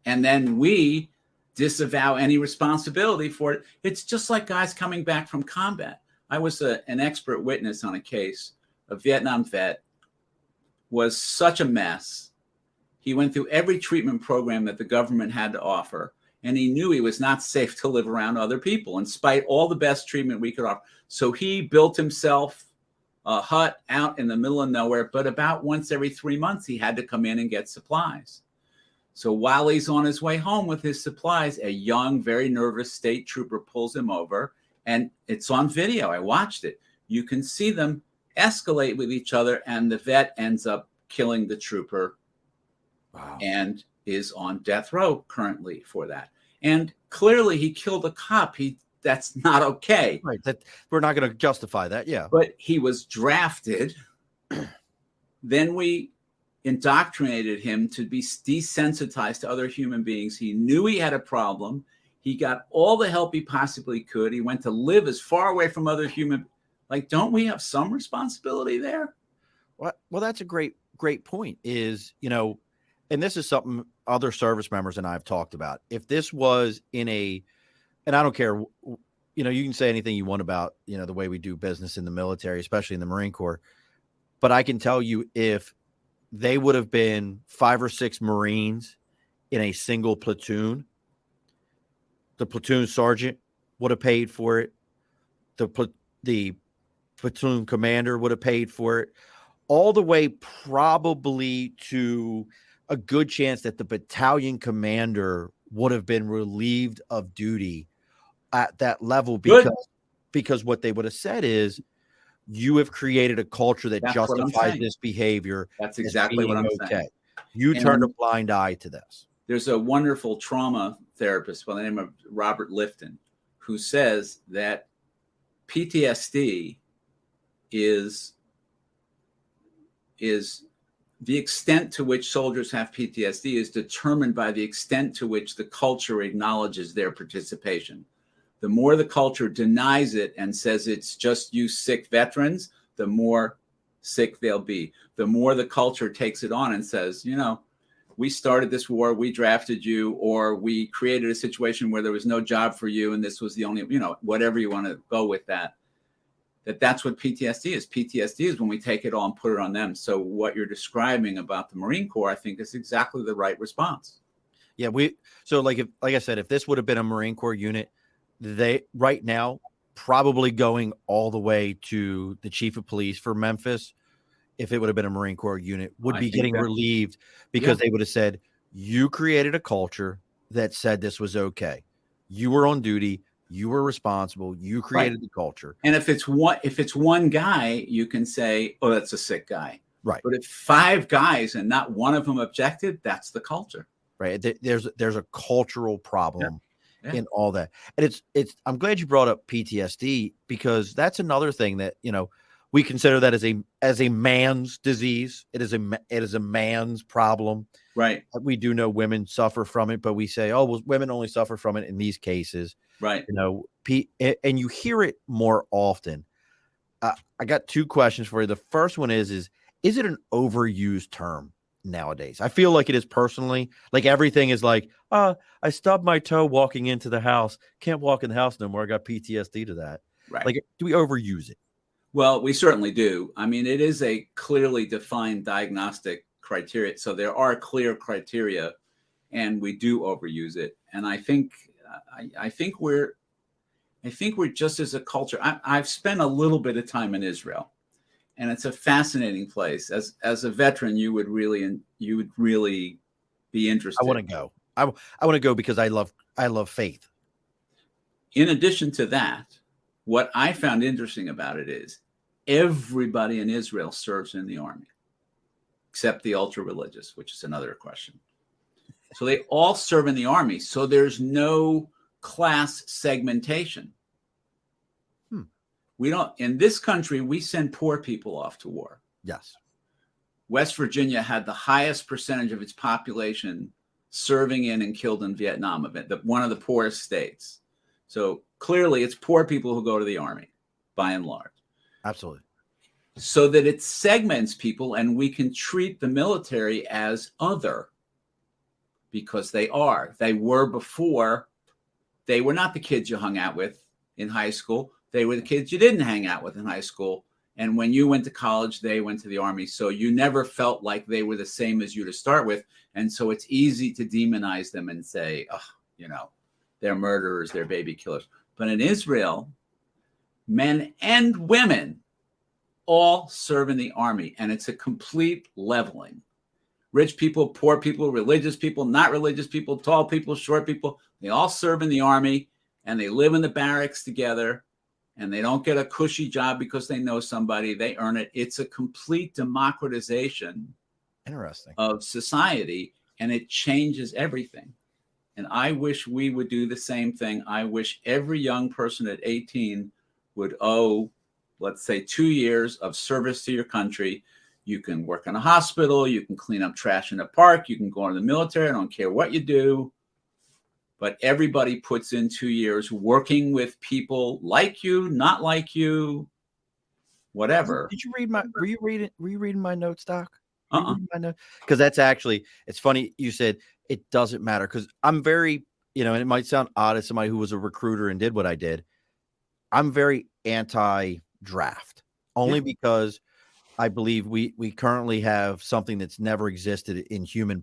And then we disavow any responsibility for it. It's just like guys coming back from combat. I was an expert witness on a case. A Vietnam vet was such a mess. He went through every treatment program that the government had to offer, and he knew he was not safe to live around other people, in spite of all the best treatment we could offer. So he built himself a hut out in the middle of nowhere, but about once every 3 months, he had to come in and get supplies. So while he's on his way home with his supplies, a young, very nervous state trooper pulls him over, and it's on video. I watched it. You can see them escalate with each other, and the vet ends up killing the trooper. Wow. And is on death row currently for that. And clearly he killed a cop. That's not okay. Right. That we're not going to justify that. Yeah. But he was drafted. Then we indoctrinated him to be desensitized to other human beings. He knew he had a problem. He got all the help he possibly could. He went to live as far away from other human. Like, don't we have some responsibility there? Well, that's a great point. And this is something other service members and I have talked about. If this was and I don't care, you can say anything you want about, the way we do business in the military, especially in the Marine Corps. But I can tell you, if they would have been 5 or 6 Marines in a single platoon, the platoon sergeant would have paid for it. The platoon commander would have paid for it, all the way probably to a good chance that the battalion commander would have been relieved of duty at that level, Good. because what they would have said is, you have created a culture that That's what I'm justifies saying. this behavior That's as exactly what being I'm okay. saying. You turned a And blind eye to this. there's a wonderful trauma therapist by the name of Robert Lifton who says that PTSD is the extent to which soldiers have PTSD is determined by the extent to which the culture acknowledges their participation. The more the culture denies it and says it's just you sick veterans, the more sick they'll be. The more the culture takes it on and says, we started this war, we drafted you, or we created a situation where there was no job for you and this was the only, whatever you want to go with that's what PTSD is. PTSD is when we take it all and put it on them. So what you're describing about the Marine Corps, I think, is exactly the right response. Yeah, like I said, if this would have been a Marine Corps unit, they right now probably going all the way to the chief of police for Memphis, if it would have been a Marine Corps unit, would be getting relieved, because they would have said, you created a culture that said this was okay. You were on duty. You were responsible. You created the culture. And if it's one guy, you can say, oh, that's a sick guy. Right. But if 5 guys and not one of them objected, that's the culture. Right. There's a cultural problem in all that. And I'm glad you brought up PTSD, because that's another thing that, we consider that as a man's disease. It is a man's problem. Right. We do know women suffer from it, but we say, oh, well, women only suffer from it in these cases. Right. And you hear it more often. I got 2 questions for you. The first one is it an overused term nowadays? I feel like it is personally. Like, everything is like, I stubbed my toe walking into the house. Can't walk in the house no more. I got PTSD to that. Right. Like, do we overuse it? Well, we certainly do. I mean, it is a clearly defined diagnostic criteria. So there are clear criteria, and we do overuse it. And I think we're just, as a culture. I've spent a little bit of time in Israel, and it's a fascinating place. As a veteran, you would really be interested. I want to go. I want to go because I love faith. In addition to that, what I found interesting about it is everybody in Israel serves in the army, except the ultra religious, which is another question. So they all serve in the army. So there's no class segmentation. We don't, in this country, we send poor people off to war. Yes. West Virginia had the highest percentage of its population serving in and killed in Vietnam, one of the poorest states. So clearly it's poor people who go to the army, by and large. Absolutely. So that it segments people, and we can treat the military as other, because they were before. They were not the kids you hung out with in high school. They were the kids you didn't hang out with in high school. And when you went to college, they went to the army. So you never felt like they were the same as you to start with. And so it's easy to demonize them and say, they're murderers, they're baby killers. But in Israel, men and women all serve in the army, and it's a complete leveling. Rich people, poor people, religious people, not religious people, tall people, short people, they all serve in the army, and they live in the barracks together, and they don't get a cushy job because they know somebody. They earn it. It's a complete democratization of society, and it changes everything. And I wish we would do the same thing. I wish every young person at 18 would owe, let's say, 2 years of service to your country. You can work in a hospital. You can clean up trash in a park. You can go into the military. I don't care what you do. But everybody puts in 2 years working with people like you, not like you, whatever. Did you read were you reading my notes, Doc? Because that's actually, it's funny you said it doesn't matter, because I'm very, and it might sound odd as somebody who was a recruiter and did what I did. I'm very anti-draft, only because I believe we currently have something that's never existed in human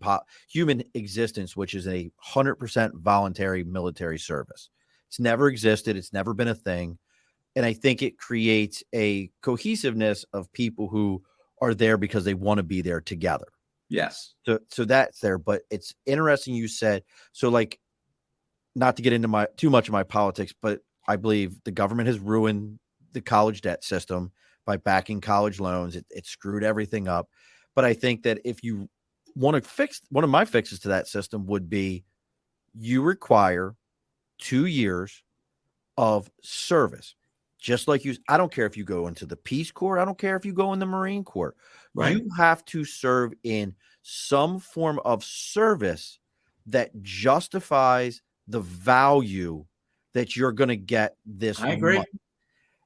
existence, which is a 100% voluntary military service. It's never existed. It's never been a thing. And I think it creates a cohesiveness of people who are there because they want to be there together. Yes. So that's there. But it's interesting you said, so like, not to get into too much of my politics, but I believe the government has ruined the college debt system by backing college loans. It screwed everything up. But I think that if you want to fix, one of my fixes to that system would be you require 2 years of service. Just like I don't care if you go into the Peace Corps. I don't care if you go in the Marine Corps. Right. You have to serve in some form of service that justifies the value that you're going to get this I agree. month.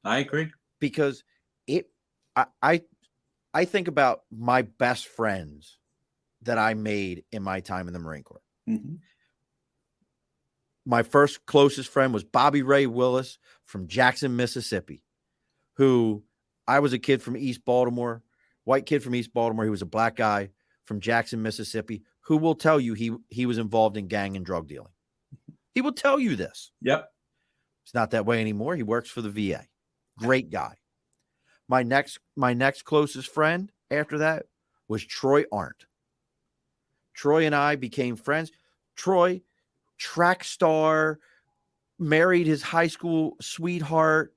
I agree. Because I think about my best friends that I made in my time in the Marine Corps. Mm-hmm. My first closest friend was Bobby Ray Willis from Jackson, Mississippi, who I was a kid from East Baltimore, white kid from East Baltimore. He was a black guy from Jackson, Mississippi, who will tell you he was involved in gang and drug dealing. He will tell you this. Yep. It's not that way anymore. He works for the VA. Great guy. My next closest friend after that was Troy Arndt. Troy and I became friends. Troy, track star, married his high school sweetheart,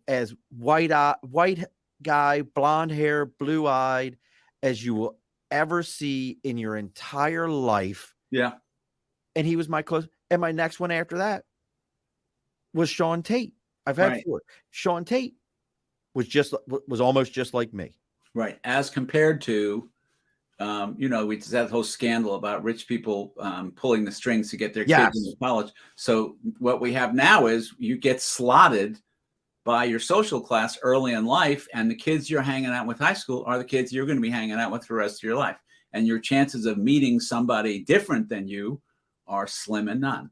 as white guy, blonde hair, blue eyed as you will ever see in your entire life. Yeah. And he was my close. And my next one after that was Sean Tate. I've had 4. Sean Tate was almost just like me. Right. As compared to, we just had that whole scandal about rich people pulling the strings to get their kids into college. So what we have now is you get slotted by your social class early in life, and the kids you're hanging out with high school are the kids you're going to be hanging out with for the rest of your life. And your chances of meeting somebody different than you are slim and none.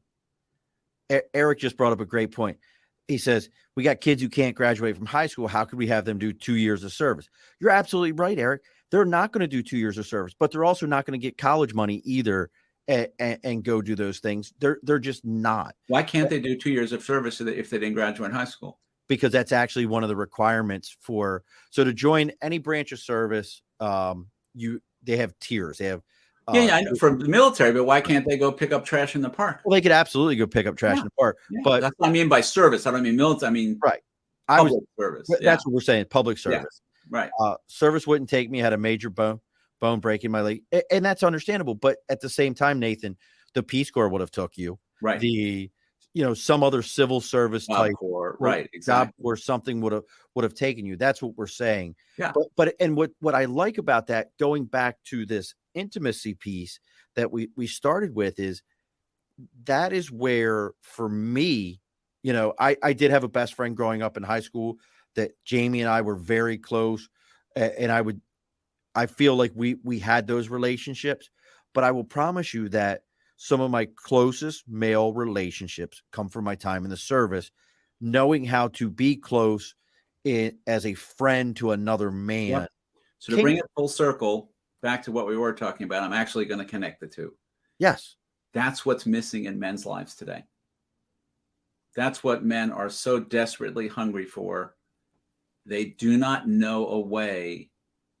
Eric just brought up a great point. He says, we got kids who can't graduate from high school. How could we have them do 2 years of service? You're absolutely right, Eric. They're not going to do 2 years of service, but they're also not going to get college money either and go do those things. They're just not. Why can't they do 2 years of service if they didn't graduate high school? Because that's actually one of the requirements so to join any branch of service, they have tiers. They have I know from the military, but why can't they go pick up trash in the park? Well, they could absolutely go pick up trash in the park. Yeah. But that's what I mean by service. I don't mean military. I mean public service. That's what we're saying, public service. Right. Service wouldn't take me. I had a major bone break in my leg, and that's understandable. But at the same time, Nathan, the Peace Corps would have took you. Right. The some other civil service type Corps, right? Exactly. Job or something would have taken you. That's what we're saying. Yeah. But what I like about that, going back to this intimacy piece that we started with, is that is where, for me, I did have a best friend growing up in high school that Jamie and I were very close, and I feel like we had those relationships, but I will promise you that some of my closest male relationships come from my time in the service, knowing how to be close as a friend to another man. Yep. So to bring it full circle back to what we were talking about, I'm actually going to connect the two. Yes. That's what's missing in men's lives today. That's what men are so desperately hungry for. They do not know a way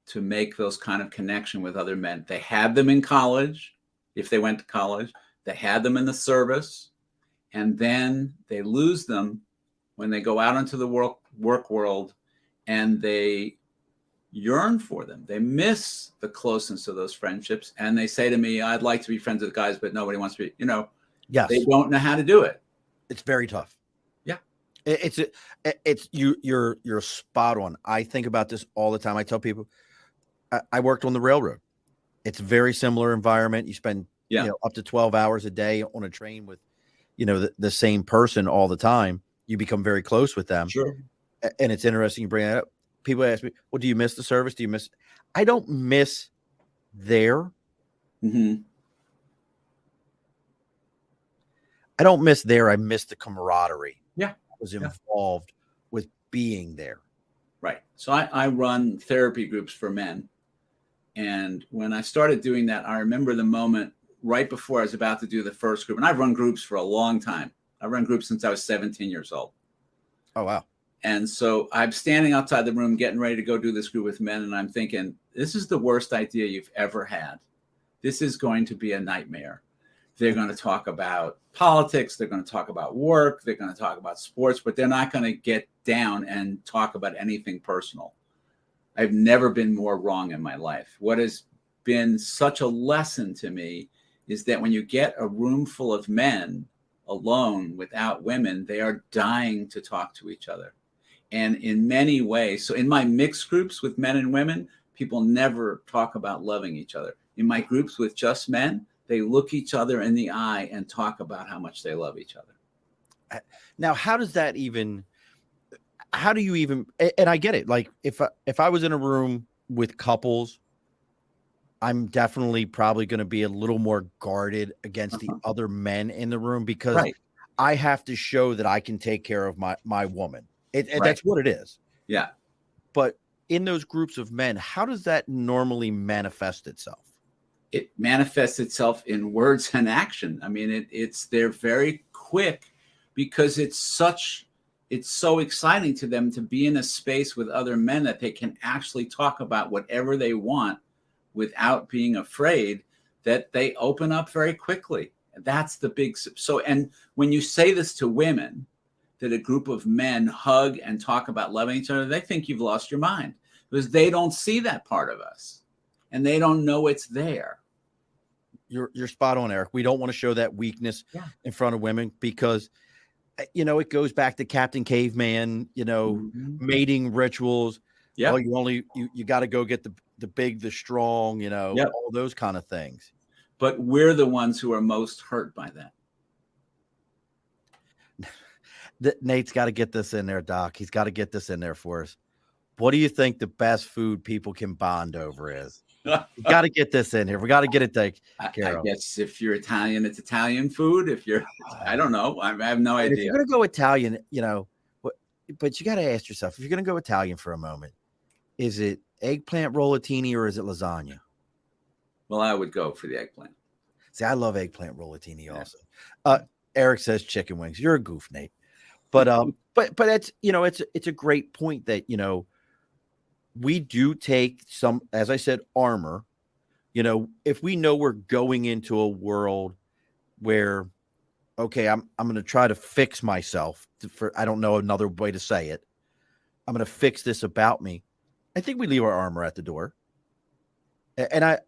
to make those kind of connection with other men. They had them in college, if they went to college. They had them in the service, and then they lose them when they go out into the work world, and they yearn for them. They miss the closeness of those friendships, and they say to me, I'd like to be friends with guys, but nobody wants to be, Yes. They don't know how to do it. It's very tough. Yeah. You're spot on. I think about this all the time. I tell people, I worked on the railroad. It's a very similar environment. You spend up to 12 hours a day on a train with, the same person all the time. You become very close with them. Sure. And it's interesting you bring that up. People ask me, well, do you miss the service? Do you miss? I don't miss there. Mm-hmm. I don't miss there. I miss the camaraderie. Yeah. was Yeah. involved with being there. Right. So I run therapy groups for men. And when I started doing that, I remember the moment right before I was about to do the first group. And I've run groups for a long time. I've run groups since I was 17 years old. Oh, wow. And so I'm standing outside the room getting ready to go do this group with men. And I'm thinking, this is the worst idea you've ever had. This is going to be a nightmare. They're going to talk about politics. They're going to talk about work. They're going to talk about sports, but they're not going to get down and talk about anything personal. I've never been more wrong in my life. What has been such a lesson to me is that when you get a room full of men alone without women, they are dying to talk to each other. And in many ways, so in my mixed groups with men and women, people never talk about loving each other. In my groups with just men, they look each other in the eye and talk about how much they love each other. Now, how do you even, and I get it. Like if I was in a room with couples, I'm definitely probably going to be a little more guarded against the other men in the room because Right. I have to show that I can take care of my woman. Right. That's what it is. Yeah. But in those groups of men, how does that normally manifest itself? It manifests itself in words and action. I mean, they're very quick because it's so exciting to them to be in a space with other men that they can actually talk about whatever they want without being afraid, that they open up very quickly. That's the big. So, and when you say this to women, that a group of men hug and talk about loving each other, they think you've lost your mind because they don't see that part of us and they don't know it's there. You're spot on, Eric. We don't want to show that weakness in front of women because, it goes back to Captain Caveman, mating rituals. Yeah. Oh, you got to go get the big, the strong, all those kind of things. But we're the ones who are most hurt by that. Nate's got to get this in there, Doc. He's got to get this in there for us. What do you think the best food people can bond over is? We got to get this in here. We got to get it taken care of. I guess if you're Italian, it's Italian food. If you're, I don't know. I have no idea. If you're going to go Italian, but you got to ask yourself, if you're going to go Italian for a moment, is it eggplant rollatini or is it lasagna? Well, I would go for the eggplant. See, I love eggplant rollatini also. Eric says chicken wings. You're a goof, Nate. But it's, it's a great point that, we do take some, as I said, armor, if we know we're going into a world where, okay, I'm going to try to fix myself I don't know another way to say it. I'm going to fix this about me. I think we leave our armor at the door. And I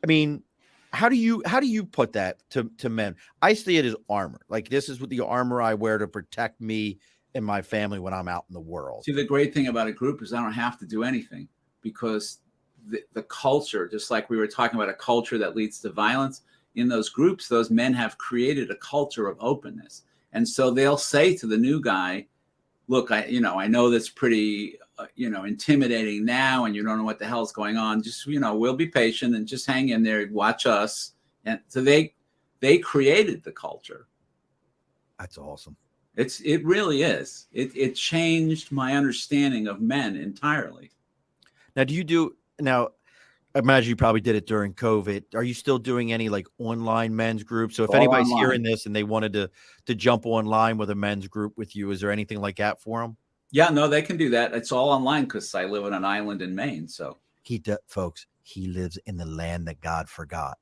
mean, how do you put that to men? I see it as armor. Like this is what the armor I wear to protect me and my family when I'm out in the world. See, the great thing about a group is I don't have to do anything because the culture, just like we were talking about a culture that leads to violence, in those groups, those men have created a culture of openness. And so they'll say to the new guy, look, I know that's pretty, intimidating now, and you don't know what the hell's going on. Just, we'll be patient and just hang in there, watch us. And so they created the culture. That's awesome. It really is. It changed my understanding of men entirely. Now, I imagine you probably did it during COVID. Are you still doing any like online men's groups? So if anybody's hearing this and they wanted to jump online with a men's group with you, is there anything like that for them? Yeah, no, they can do that. It's all online because I live on an island in Maine. So folks, he lives in the land that God forgot.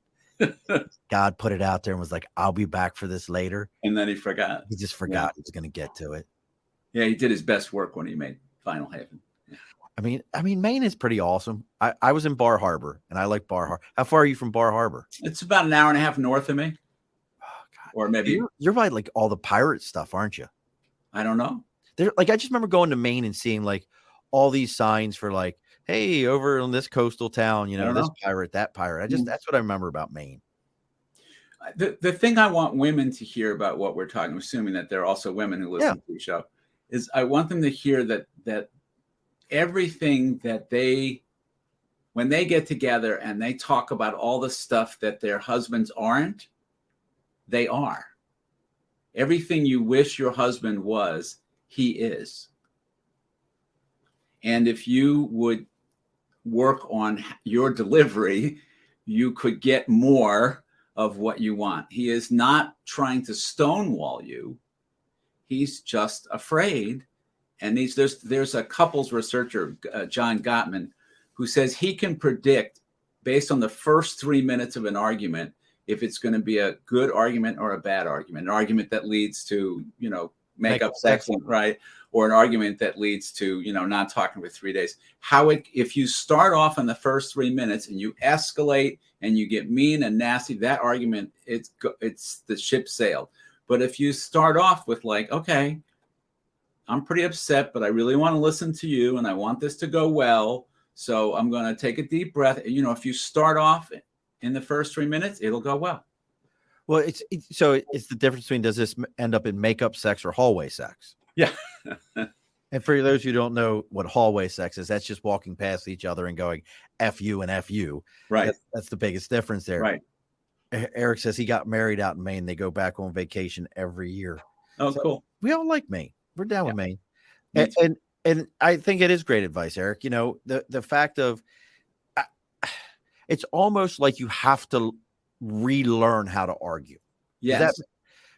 God put it out there and was like, I'll be back for this later. And then he forgot. He just forgot he was going to get to it. Yeah, he did his best work when he made Final Haven. Yeah. I mean, Maine is pretty awesome. I was in Bar Harbor, and I like Bar Harbor. How far are you from Bar Harbor? It's about an hour and a half north of me. Oh, God. Or maybe. You're by like all the pirate stuff, aren't you? I don't know. I just remember going to Maine and seeing like all these signs for like, hey, over in this coastal town, this pirate, that pirate. That's what I remember about Maine. The thing I want women to hear about what we're talking, assuming that there are also women who listen to the show, is I want them to hear that everything that when they get together and they talk about all the stuff that their husbands aren't, they are. Everything you wish your husband was, he is. And if you would work on your delivery, you could get more of what you want. He is not trying to stonewall you. He's just afraid. And there's a couples researcher, John Gottman, who says he can predict based on the first 3 minutes of an argument if it's going to be a good argument or a bad argument, an argument that leads to, make up sex, right? Or an argument that leads to, not talking for 3 days. If you start off in the first 3 minutes and you escalate and you get mean and nasty, that argument, it's the ship sailed. But if you start off with like, okay, I'm pretty upset, but I really want to listen to you and I want this to go well. So I'm going to take a deep breath. If you start off in the first 3 minutes, it'll go well. Well, it's the difference between, does this end up in makeup sex or hallway sex? Yeah. And for those who don't know what hallway sex is, that's just walking past each other and going F you and F you. Right. That's the biggest difference there. Right. Eric says he got married out in Maine. They go back on vacation every year. Oh, so cool. We all like Maine. We're down with Maine. And I think it is great advice, Eric. The fact of it's almost like you have to relearn how to argue. Yes.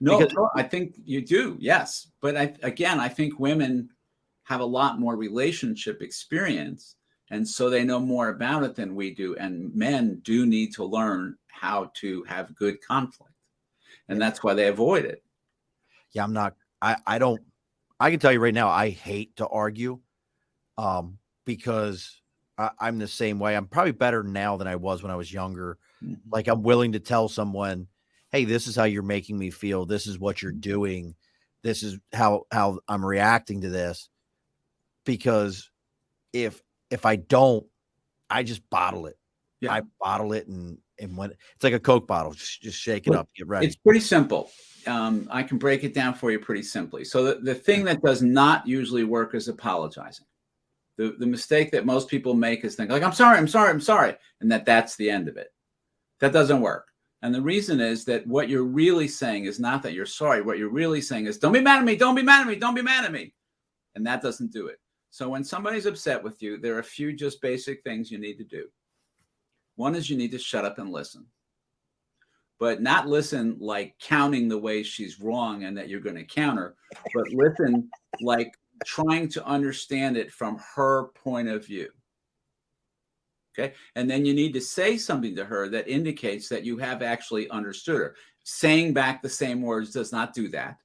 No, I think you do. Yes. But I think women have a lot more relationship experience. And so they know more about it than we do. And men do need to learn how to have good conflict. And that's why they avoid it. Yeah, I can tell you right now, I hate to argue because I'm the same way. I'm probably better now than I was when I was younger. Mm-hmm. Like, I'm willing to tell someone, hey, this is how you're making me feel. This is what you're doing. This is how I'm reacting to this. Because if I don't, I just bottle it. Yeah. I bottle it and when it's like a Coke bottle, just shake it up, get ready. It's pretty simple. I can break it down for you pretty simply. So the thing that does not usually work is apologizing. The mistake that most people make is think like, I'm sorry. And that's the end of it. That doesn't work. And the reason is that what you're really saying is not that you're sorry. What you're really saying is, don't be mad at me. Don't be mad at me. Don't be mad at me. And that doesn't do it. So when somebody's upset with you, there are a few just basic things you need to do. One is you need to shut up and listen. But not listen like counting the way she's wrong and that you're going to counter, but listen like trying to understand it from her point of view. Okay. And then you need to say something to her that indicates that you have actually understood her. Saying back the same words does not do that.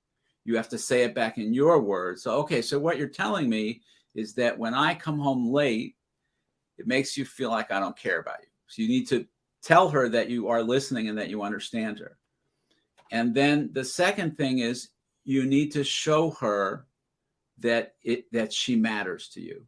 You have to say it back in your words. So, okay, so what you're telling me is that when I come home late, it makes you feel like I don't care about you. So you need to tell her that you are listening and that you understand her. And then the second thing is you need to show her that she matters to you,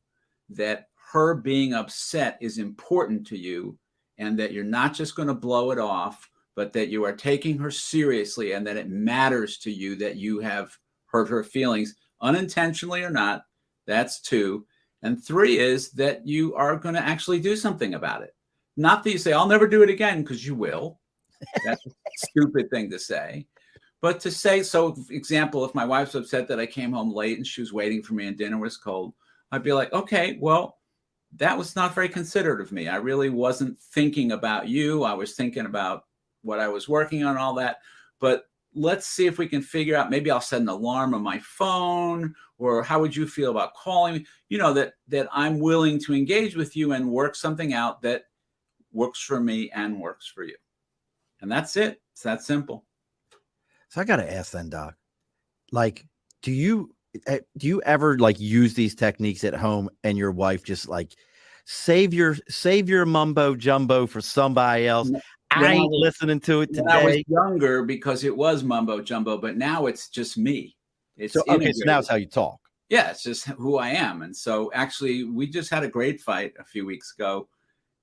that her being upset is important to you, and that you're not just going to blow it off, but that you are taking her seriously and that it matters to you that you have hurt her feelings unintentionally or not. That's 2. And 3 is that you are going to actually do something about it. Not that you say, I'll never do it again, because you will. That's a stupid thing to say. But to say, so for example, if my wife's upset that I came home late and she was waiting for me and dinner was cold, I'd be like, okay, well, that was not very considerate of me. I really wasn't thinking about you. I was thinking about what I was working on, all that. But let's see if we can figure out, maybe I'll set an alarm on my phone, or how would you feel about calling me? That I'm willing to engage with you and work something out that works for me and works for you. And that's it. It's that simple. So I got to ask then, Doc, like, do you ever like use these techniques at home and your wife just like save your mumbo jumbo for somebody else? I ain't listening to it today. When I was younger, because it was mumbo jumbo, but now it's just me. So now it's how you talk. Yeah, it's just who I am. And so actually, we just had a great fight a few weeks ago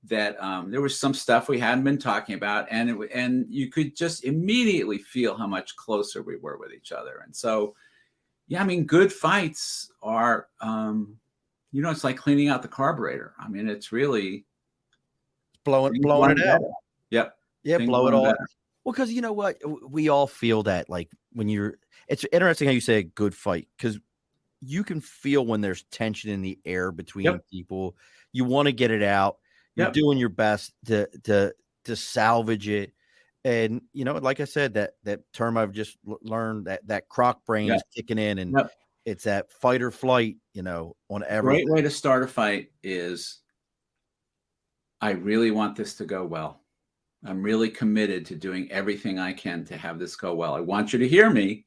that there was some stuff we hadn't been talking about, and you could just immediately feel how much closer we were with each other. And so, yeah, I mean, good fights are, it's like cleaning out the carburetor. I mean, it's really blowing it out. Yep. Yeah, blow it all out. Well, because you know what? We all feel that, like, it's interesting how you say a good fight, because you can feel when there's tension in the air between Yep. people. You want to get it out. You're Yep. doing your best to salvage it. And like I said, that term I've just learned, that croc brain Yep. is kicking in, and Yep. it's that fight or flight, on everything. Great way to start a fight is, I really want this to go well. I'm really committed to doing everything I can to have this go well. I want you to hear me.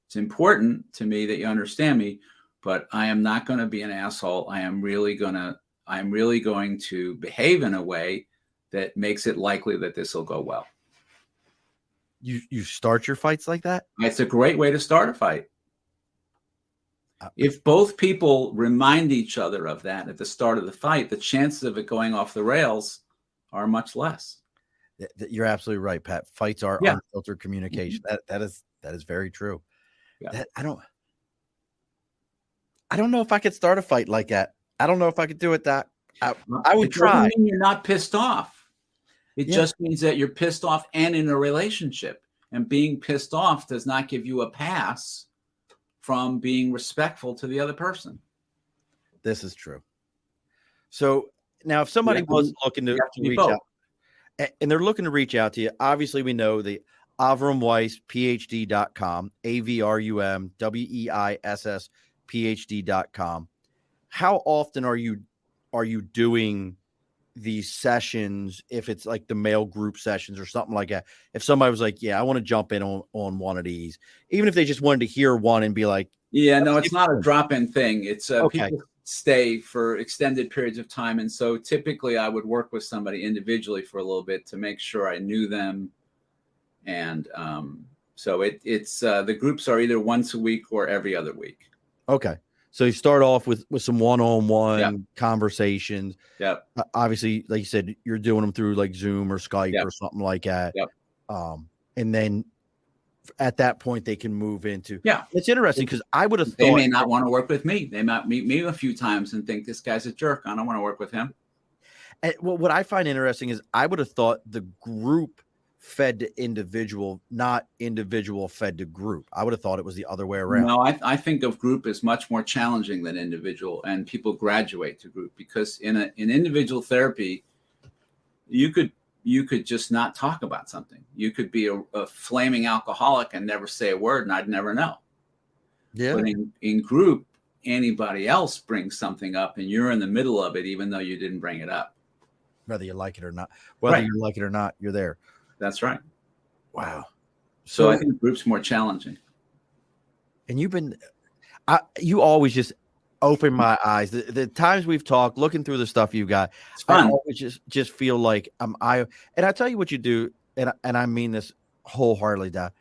It's important to me that you understand me, but I am not going to be an asshole. I'm really going to behave in a way that makes it likely that this will go well. You start your fights like that? It's a great way to start a fight. If both people remind each other of that at the start of the fight, the chances of it going off the rails are much less. You're absolutely right, Pat. Fights are unfiltered communication. That is very true. Yeah. I don't know if I could start a fight like that. I don't know if I could do it. That I would try. Doesn't mean you're not pissed off. It just means that you're pissed off and in a relationship. And being pissed off does not give you a pass from being respectful to the other person. This is true. So now, if somebody was looking to reach out, and they're looking to reach out to you, obviously we know the Avrum Weiss, PhD.com, AVRUMWEISS, PhD.com. How often are you doing these sessions, if it's like the male group sessions or something like that? If somebody was like, I want to jump in on one of these, even if they just wanted to hear one and be like, no, it's not a drop-in thing. It's people stay for extended periods of time. And so typically I would work with somebody individually for a little bit to make sure I knew them. And so it's the groups are either once a week or every other week. Okay. So you start off with some one-on-one conversations. Yep. Obviously, like you said, you're doing them through like Zoom or Skype or something like that. Yep. And then at that point they can move into. Yeah. It's interesting because I would have thought they may not want to work with me. They might meet me a few times and think this guy's a jerk. I don't want to work with him. And what I find interesting is I would have thought the group fed to individual, not individual fed to group. I would have thought it was the other way around. No, I think of group as much more challenging than individual, and people graduate to group because in individual therapy, you could just not talk about something. You could be a flaming alcoholic and never say a word, and I'd never know. Yeah. But in group, anybody else brings something up, and you're in the middle of it, even though you didn't bring it up. Whether you like it or not. Whether you like it or not, you're there. That's right. Wow. So I think group's more challenging. And you always just open my eyes. The times we've talked, looking through the stuff you've got, it's fun. I always just feel like and I tell you what you do, and I mean this wholeheartedly, Don.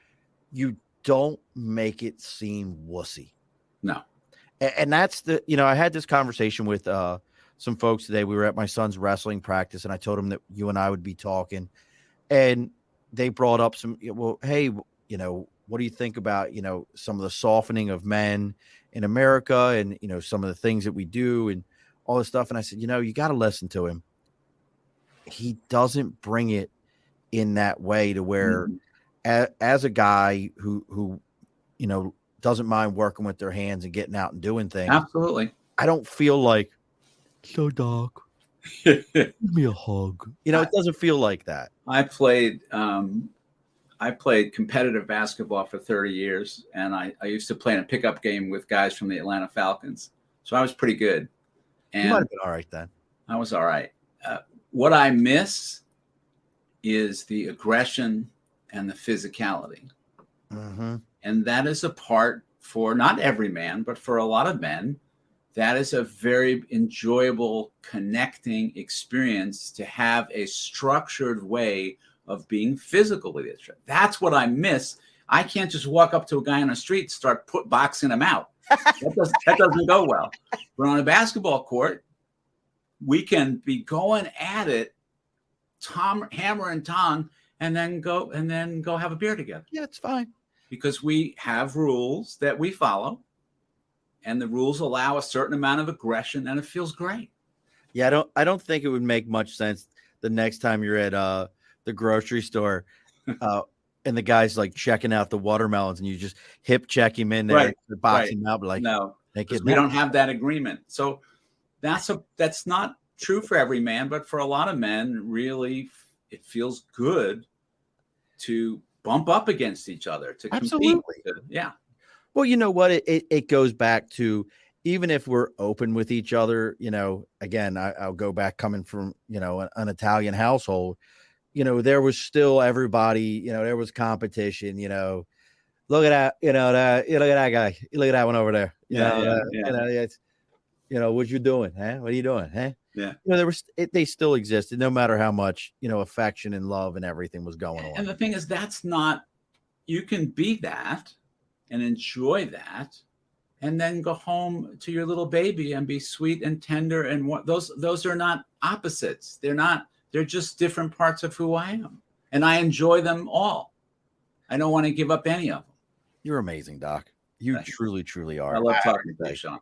You don't make it seem wussy. No. And that's I had this conversation with some folks today. We were at my son's wrestling practice, and I told him that you and I would be talking. And they brought up some, hey, what do you think about, some of the softening of men in America and, some of the things that we do and all this stuff. And I said, you got to listen to him. He doesn't bring it in that way to where as a guy who, doesn't mind working with their hands and getting out and doing things. Absolutely. I don't feel like, so doc, give me a hug. It doesn't feel like that. I played competitive basketball for 30 years, and I used to play in a pickup game with guys from the Atlanta Falcons. So I was pretty good. And you might have been all right then. I was all right. What I miss is the aggression and the physicality. Mm-hmm. And that is a part for not every man, but for a lot of men, that is a very enjoyable, connecting experience to have a structured way of being physical with each other. That's what I miss. I can't just walk up to a guy on the street and start boxing him out. That doesn't go well. But on a basketball court, we can be going at it, hammer and tong, and then go have a beer together. Yeah, it's fine. Because we have rules that we follow. And the rules allow a certain amount of aggression, and it feels great. Yeah, I don't think it would make much sense the next time you're at the grocery store, and the guy's like checking out the watermelons, and you just hip check him in there, right, box him out. But like, no, because we don't have that agreement. So that's not true for every man, but for a lot of men, really, it feels good to bump up against each other, to Absolutely. compete. Yeah. Well, you know what? It goes back to, even if we're open with each other, again, I'll go back, coming from, an Italian household, there was still everybody, there was competition, look at that, look at that guy, look at that one over there, it's, what you doing, huh? What are you doing, huh? Yeah. They still existed, no matter how much, affection and love and everything was going on. And the thing is, you can be that and enjoy that, and then go home to your little baby and be sweet and tender. And those are not opposites. They're just different parts of who I am. And I enjoy them all. I don't want to give up any of them. You're amazing, Doc. You truly, truly are. I love talking to you, Sean.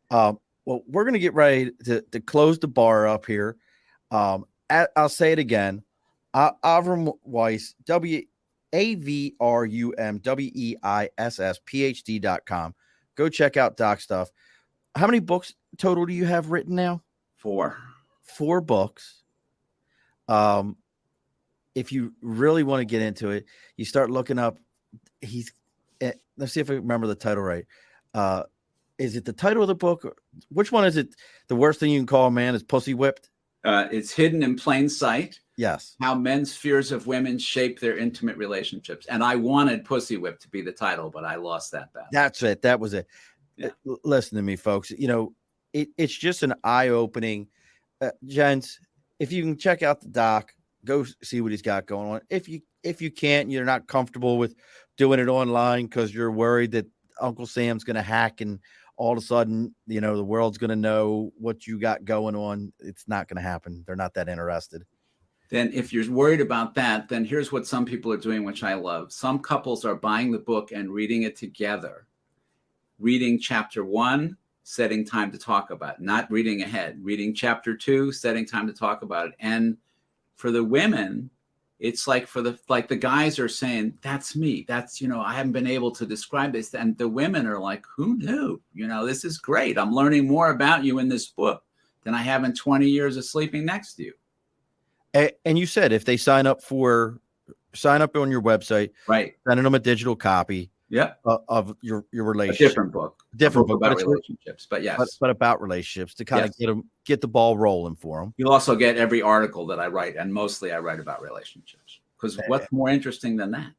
Well, we're going to get ready to close the bar up here. I'll say it again. Avrum Weiss, AVRUM WEISS PhD.com. Go check out Doc stuff. How many books total do you have written now? 4. 4 books. If you really want to get into it, you start looking up. Let's see if I remember the title right. Is it the title of the book? Which one is it? The worst thing you can call a man is pussy whipped. It's Hidden in Plain Sight. Yes. How men's fears of women shape their intimate relationships. And I wanted Pussy Whip to be the title, but I lost that battle. That's it. That was it. Yeah. Listen to me, folks. It's just an eye-opening. Gents, if you can check out the Doc, go see what he's got going on. If you can't, you're not comfortable with doing it online because you're worried that Uncle Sam's going to hack and all of a sudden, the world's going to know what you got going on. It's not going to happen. They're not that interested. Then if you're worried about that, then here's what some people are doing, which I love. Some couples are buying the book and reading it together. Reading chapter 1, setting time to talk about it, not reading ahead. Reading chapter 2, setting time to talk about it. And for the women, it's like the guys are saying, that's me. That's, I haven't been able to describe this. And the women are like, who knew? This is great. I'm learning more about you in this book than I have in 20 years of sleeping next to you. And you said if they sign up on your website, right, sending them a digital copy, of your relationship, a different book about relationships, but yes, but about relationships to kind of get the ball rolling for them. You'll also get every article that I write, and mostly I write about relationships because what's more interesting than that?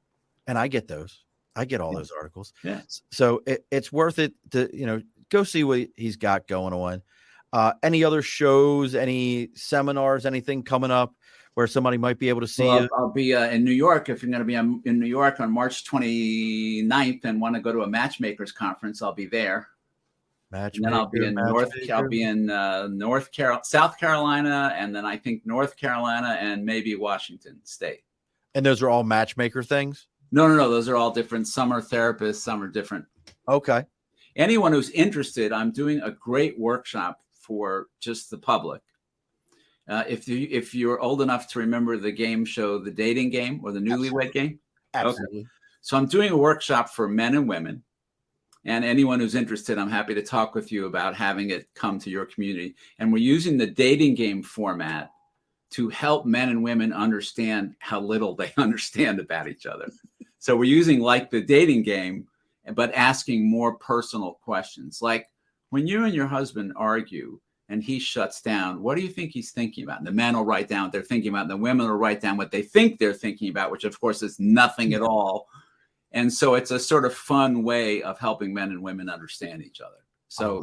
And I get those. I get all those articles. Yeah. So it's worth it to go see what he's got going on. Any other shows, any seminars, anything coming up where somebody might be able to see you? I'll be in New York. If you're going to be in New York on March 29th and want to go to a matchmakers conference, I'll be there. And then I'll be in South Carolina, and then I think North Carolina and maybe Washington State. And those are all matchmaker things? No. Those are all different. Some are therapists, some are different. Okay. Anyone who's interested, I'm doing a great workshop for just the public. If you're old enough to remember the game show, The Dating Game or the Newlywed Game. Absolutely. Okay. So I'm doing a workshop for men and women. And anyone who's interested, I'm happy to talk with you about having it come to your community. And we're using the dating game format to help men and women understand how little they understand about each other. So we're using like the dating game, but asking more personal questions. Like when you and your husband argue and he shuts down, what do you think he's thinking about? And the men will write down what they're thinking about, and the women will write down what they think they're thinking about, which of course is nothing at all. And so it's a sort of fun way of helping men and women understand each other. So,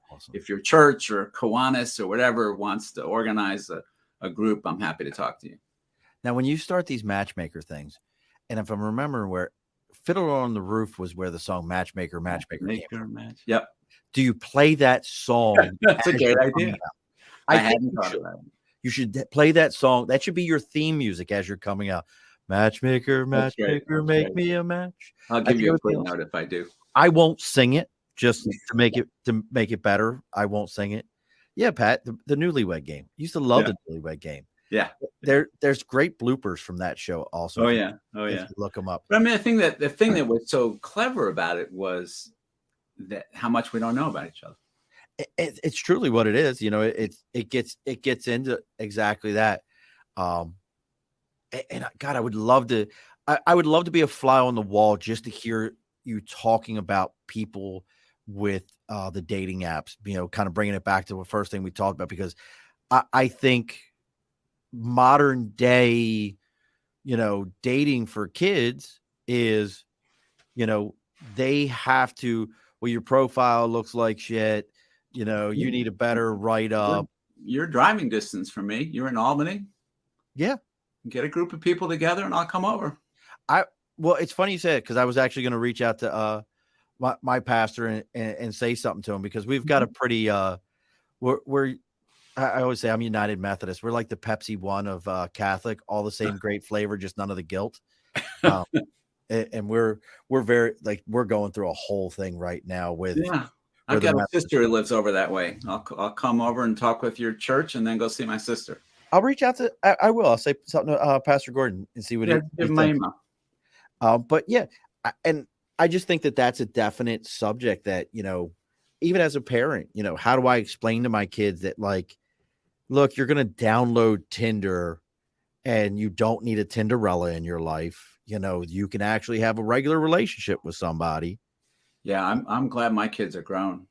awesome. If your church or Kiwanis or whatever wants to organize a group, I'm happy to talk to you. Now, when you start these matchmaker things, and if I'm remembering where Fiddler on the Roof was where the song Matchmaker came from. Yep. Do you play that song? That's a great idea. I hadn't thought about it. You should play that song. That should be your theme music as you're coming out. Matchmaker, matchmaker, make me a match. I'll give you a footnote if I do. I won't sing it just to make it better. I won't sing it. Yeah, Pat, the Newlywed Game. Used to love the Newlywed Game. Yeah. There's great bloopers from that show also. Oh yeah. Look them up. But I mean, the thing that was so clever about it was that how much we don't know about each other. It's truly what it is. It gets into exactly that. And God, I would love to be a fly on the wall just to hear you talking about people with the dating apps, kind of bringing it back to the first thing we talked about, because I think modern day, dating for kids is, they have to, well, your profile looks like shit. You need a better write up. You're driving distance from me. You're in Albany. Yeah. Get a group of people together and I'll come over. Well, it's funny you say it, because I was actually going to reach out to my pastor and say something to him, because we've got a pretty we're I always say I'm United Methodist. We're like the Pepsi one of Catholic, all the same great flavor, just none of the guilt. And we're very, like, we're going through a whole thing right now with. Yeah. I've got a sister who lives over that way. I'll come over and talk with your church and then go see my sister. I'll reach out to, I will. I'll say something to Pastor Gordon and see what he give my email. But yeah, and I just think that that's a definite subject that, even as a parent, how do I explain to my kids that, like, look, you're going to download Tinder and you don't need a Tinderella in your life. You can actually have a regular relationship with somebody. Yeah, I'm glad my kids are grown.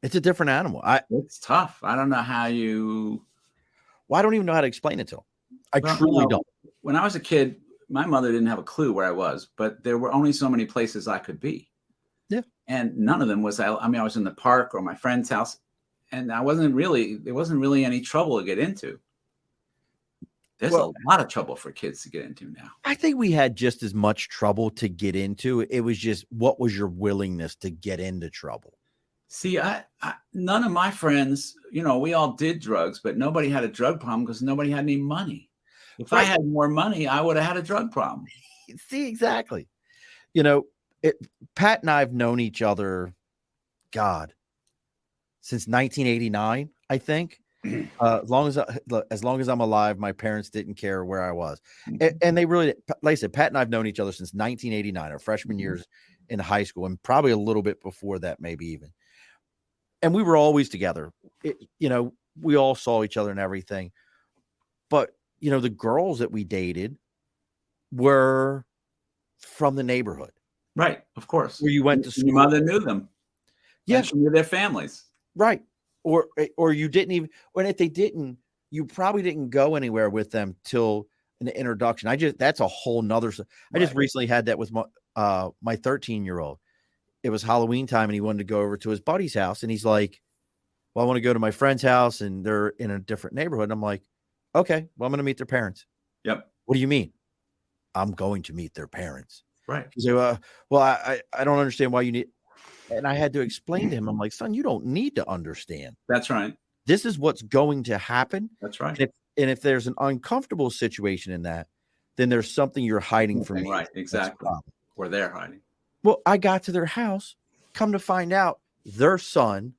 It's a different animal. It's tough. I don't know how you. Well, I don't even know how to explain it to them. I truly don't. When I was a kid, my mother didn't have a clue where I was, but there were only so many places I could be. Yeah. And none of them was, I was in the park or my friend's house, and there wasn't really any trouble to get into. There's a lot of trouble for kids to get into now. I think we had just as much trouble to get into. It was just, what was your willingness to get into trouble? See, none of my friends, we all did drugs, but nobody had a drug problem because nobody had any money. If I had more money, I would have had a drug problem. See, exactly. Pat and I have known each other, God, since 1989, I think. As long as I'm alive, my parents didn't care where I was. And they really, like I said, Pat and I have known each other since 1989, our freshman years in high school, and probably a little bit before that, maybe even. And we were always together. We all saw each other and everything. But, the girls that we dated were from the neighborhood. Right. Of course. Where you went to school. Your mother knew them. Yeah. And she knew their families. Right. Or you didn't even, or if they didn't, you probably didn't go anywhere with them till an introduction. That's a whole nother. I just recently had that with my 13-year-old. It was Halloween time and he wanted to go over to his buddy's house. And he's like, well, I want to go to my friend's house and they're in a different neighborhood. And I'm like, okay, well, I'm going to meet their parents. Yep. What do you mean? I'm going to meet their parents. Right. He's like, well, I don't understand why you need. And I had to explain to him, I'm like, son, you don't need to understand. That's right. This is what's going to happen. That's right. And if there's an uncomfortable situation in that, then there's something you're hiding from me. Right, exactly. Or they're hiding. Well, I got to their house, come to find out their son,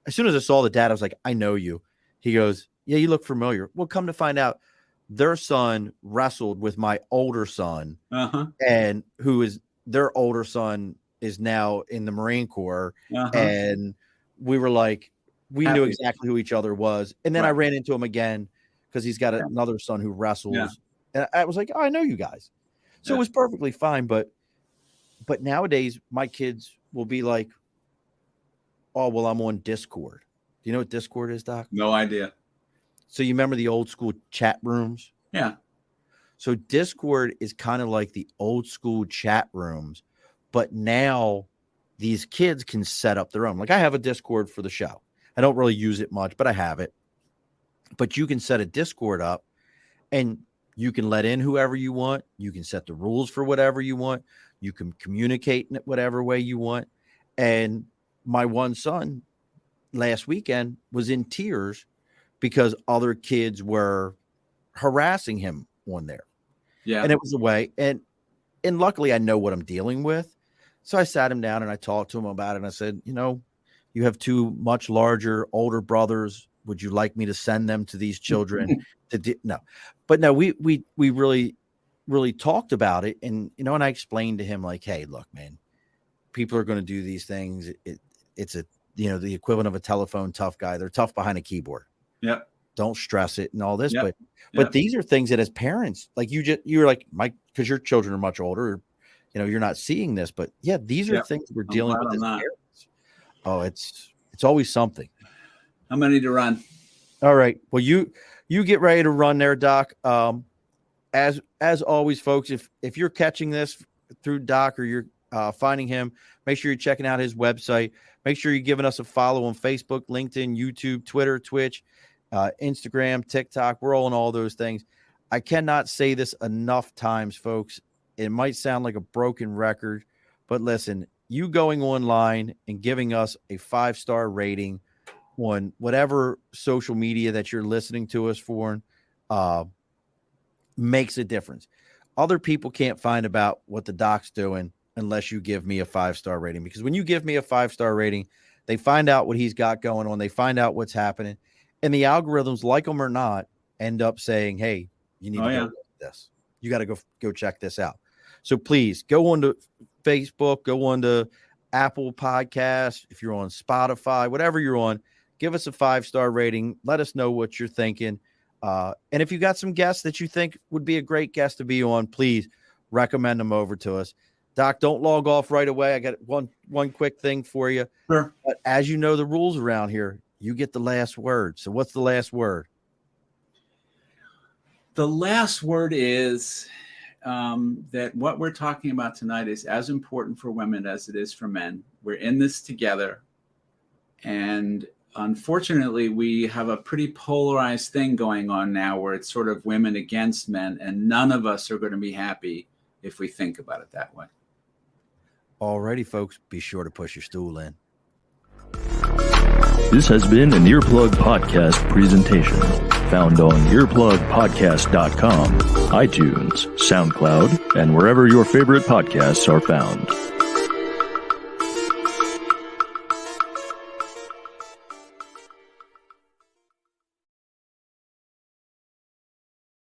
as soon as I saw the dad, I was like, I know you. He goes, yeah, you look familiar. Well, come to find out their son wrestled with my older son, and their older son is now in the Marine Corps. And we were like, we knew exactly who each other was. And then I ran into him again because he's got another son who wrestles. Yeah. And I was like, oh, I know you guys. So it was perfectly fine. But nowadays my kids will be like, oh, well, I'm on Discord. Do you know what Discord is, Doc? No idea. So you remember the old school chat rooms? Yeah. So Discord is kind of like the old school chat rooms, but now these kids can set up their own. Like I have a Discord for the show. I don't really use it much, but I have it. But you can set a Discord up and you can let in whoever you want. You can set the rules for whatever you want. You can communicate in it whatever way you want. And my one son last weekend was in tears because other kids were harassing him on there. Yeah. And it was a way. And luckily I know what I'm dealing with. So I sat him down and I talked to him about it. And I said, you have two much larger, older brothers. Would you like me to send them to these children? No, but no, we really, really talked about it. And, and I explained to him like, hey, look, man, people are going to do these things. It's the equivalent of a telephone tough guy. They're tough behind a keyboard. Yep. Don't stress it and all this. Yep. But these are things that as parents, like you're like, Mike, because your children are much older, you're not seeing this, but yeah, these are things we're dealing with as parents. Oh, it's always something. I'm going to need to run. All right. Well, you get ready to run there, Doc. As always, folks, if you're catching this through Doc or you're finding him, make sure you're checking out his website. Make sure you're giving us a follow on Facebook, LinkedIn, YouTube, Twitter, Twitch, Instagram, TikTok. We're all on all those things. I cannot say this enough times, folks. It might sound like a broken record, but listen, you going online and giving us a 5-star rating on whatever social media that you're listening to us for makes a difference. Other people can't find about what the Doc's doing unless you give me a 5-star rating, because when you give me a 5-star rating, they find out what he's got going on. They find out what's happening, and the algorithms, like them or not, end up saying, hey, you need to go look at this. You got to go check this out. So please go on to Facebook, go on to Apple Podcasts. If you're on Spotify, whatever you're on, give us a 5-star rating. Let us know what you're thinking. And if you got some guests that you think would be a great guest to be on, please recommend them over to us. Doc, don't log off right away. I got one quick thing for you. Sure. But as you know the rules around here, you get the last word. So what's the last word? The last word is that what we're talking about tonight is as important for women as it is for men. We're in this together. And unfortunately, we have a pretty polarized thing going on now where it's sort of women against men, and none of us are going to be happy if we think about it that way. Alrighty, folks, be sure to push your stool in. This has been an Earplug Podcast presentation, found on earplugpodcast.com, iTunes, SoundCloud, and wherever your favorite podcasts are found.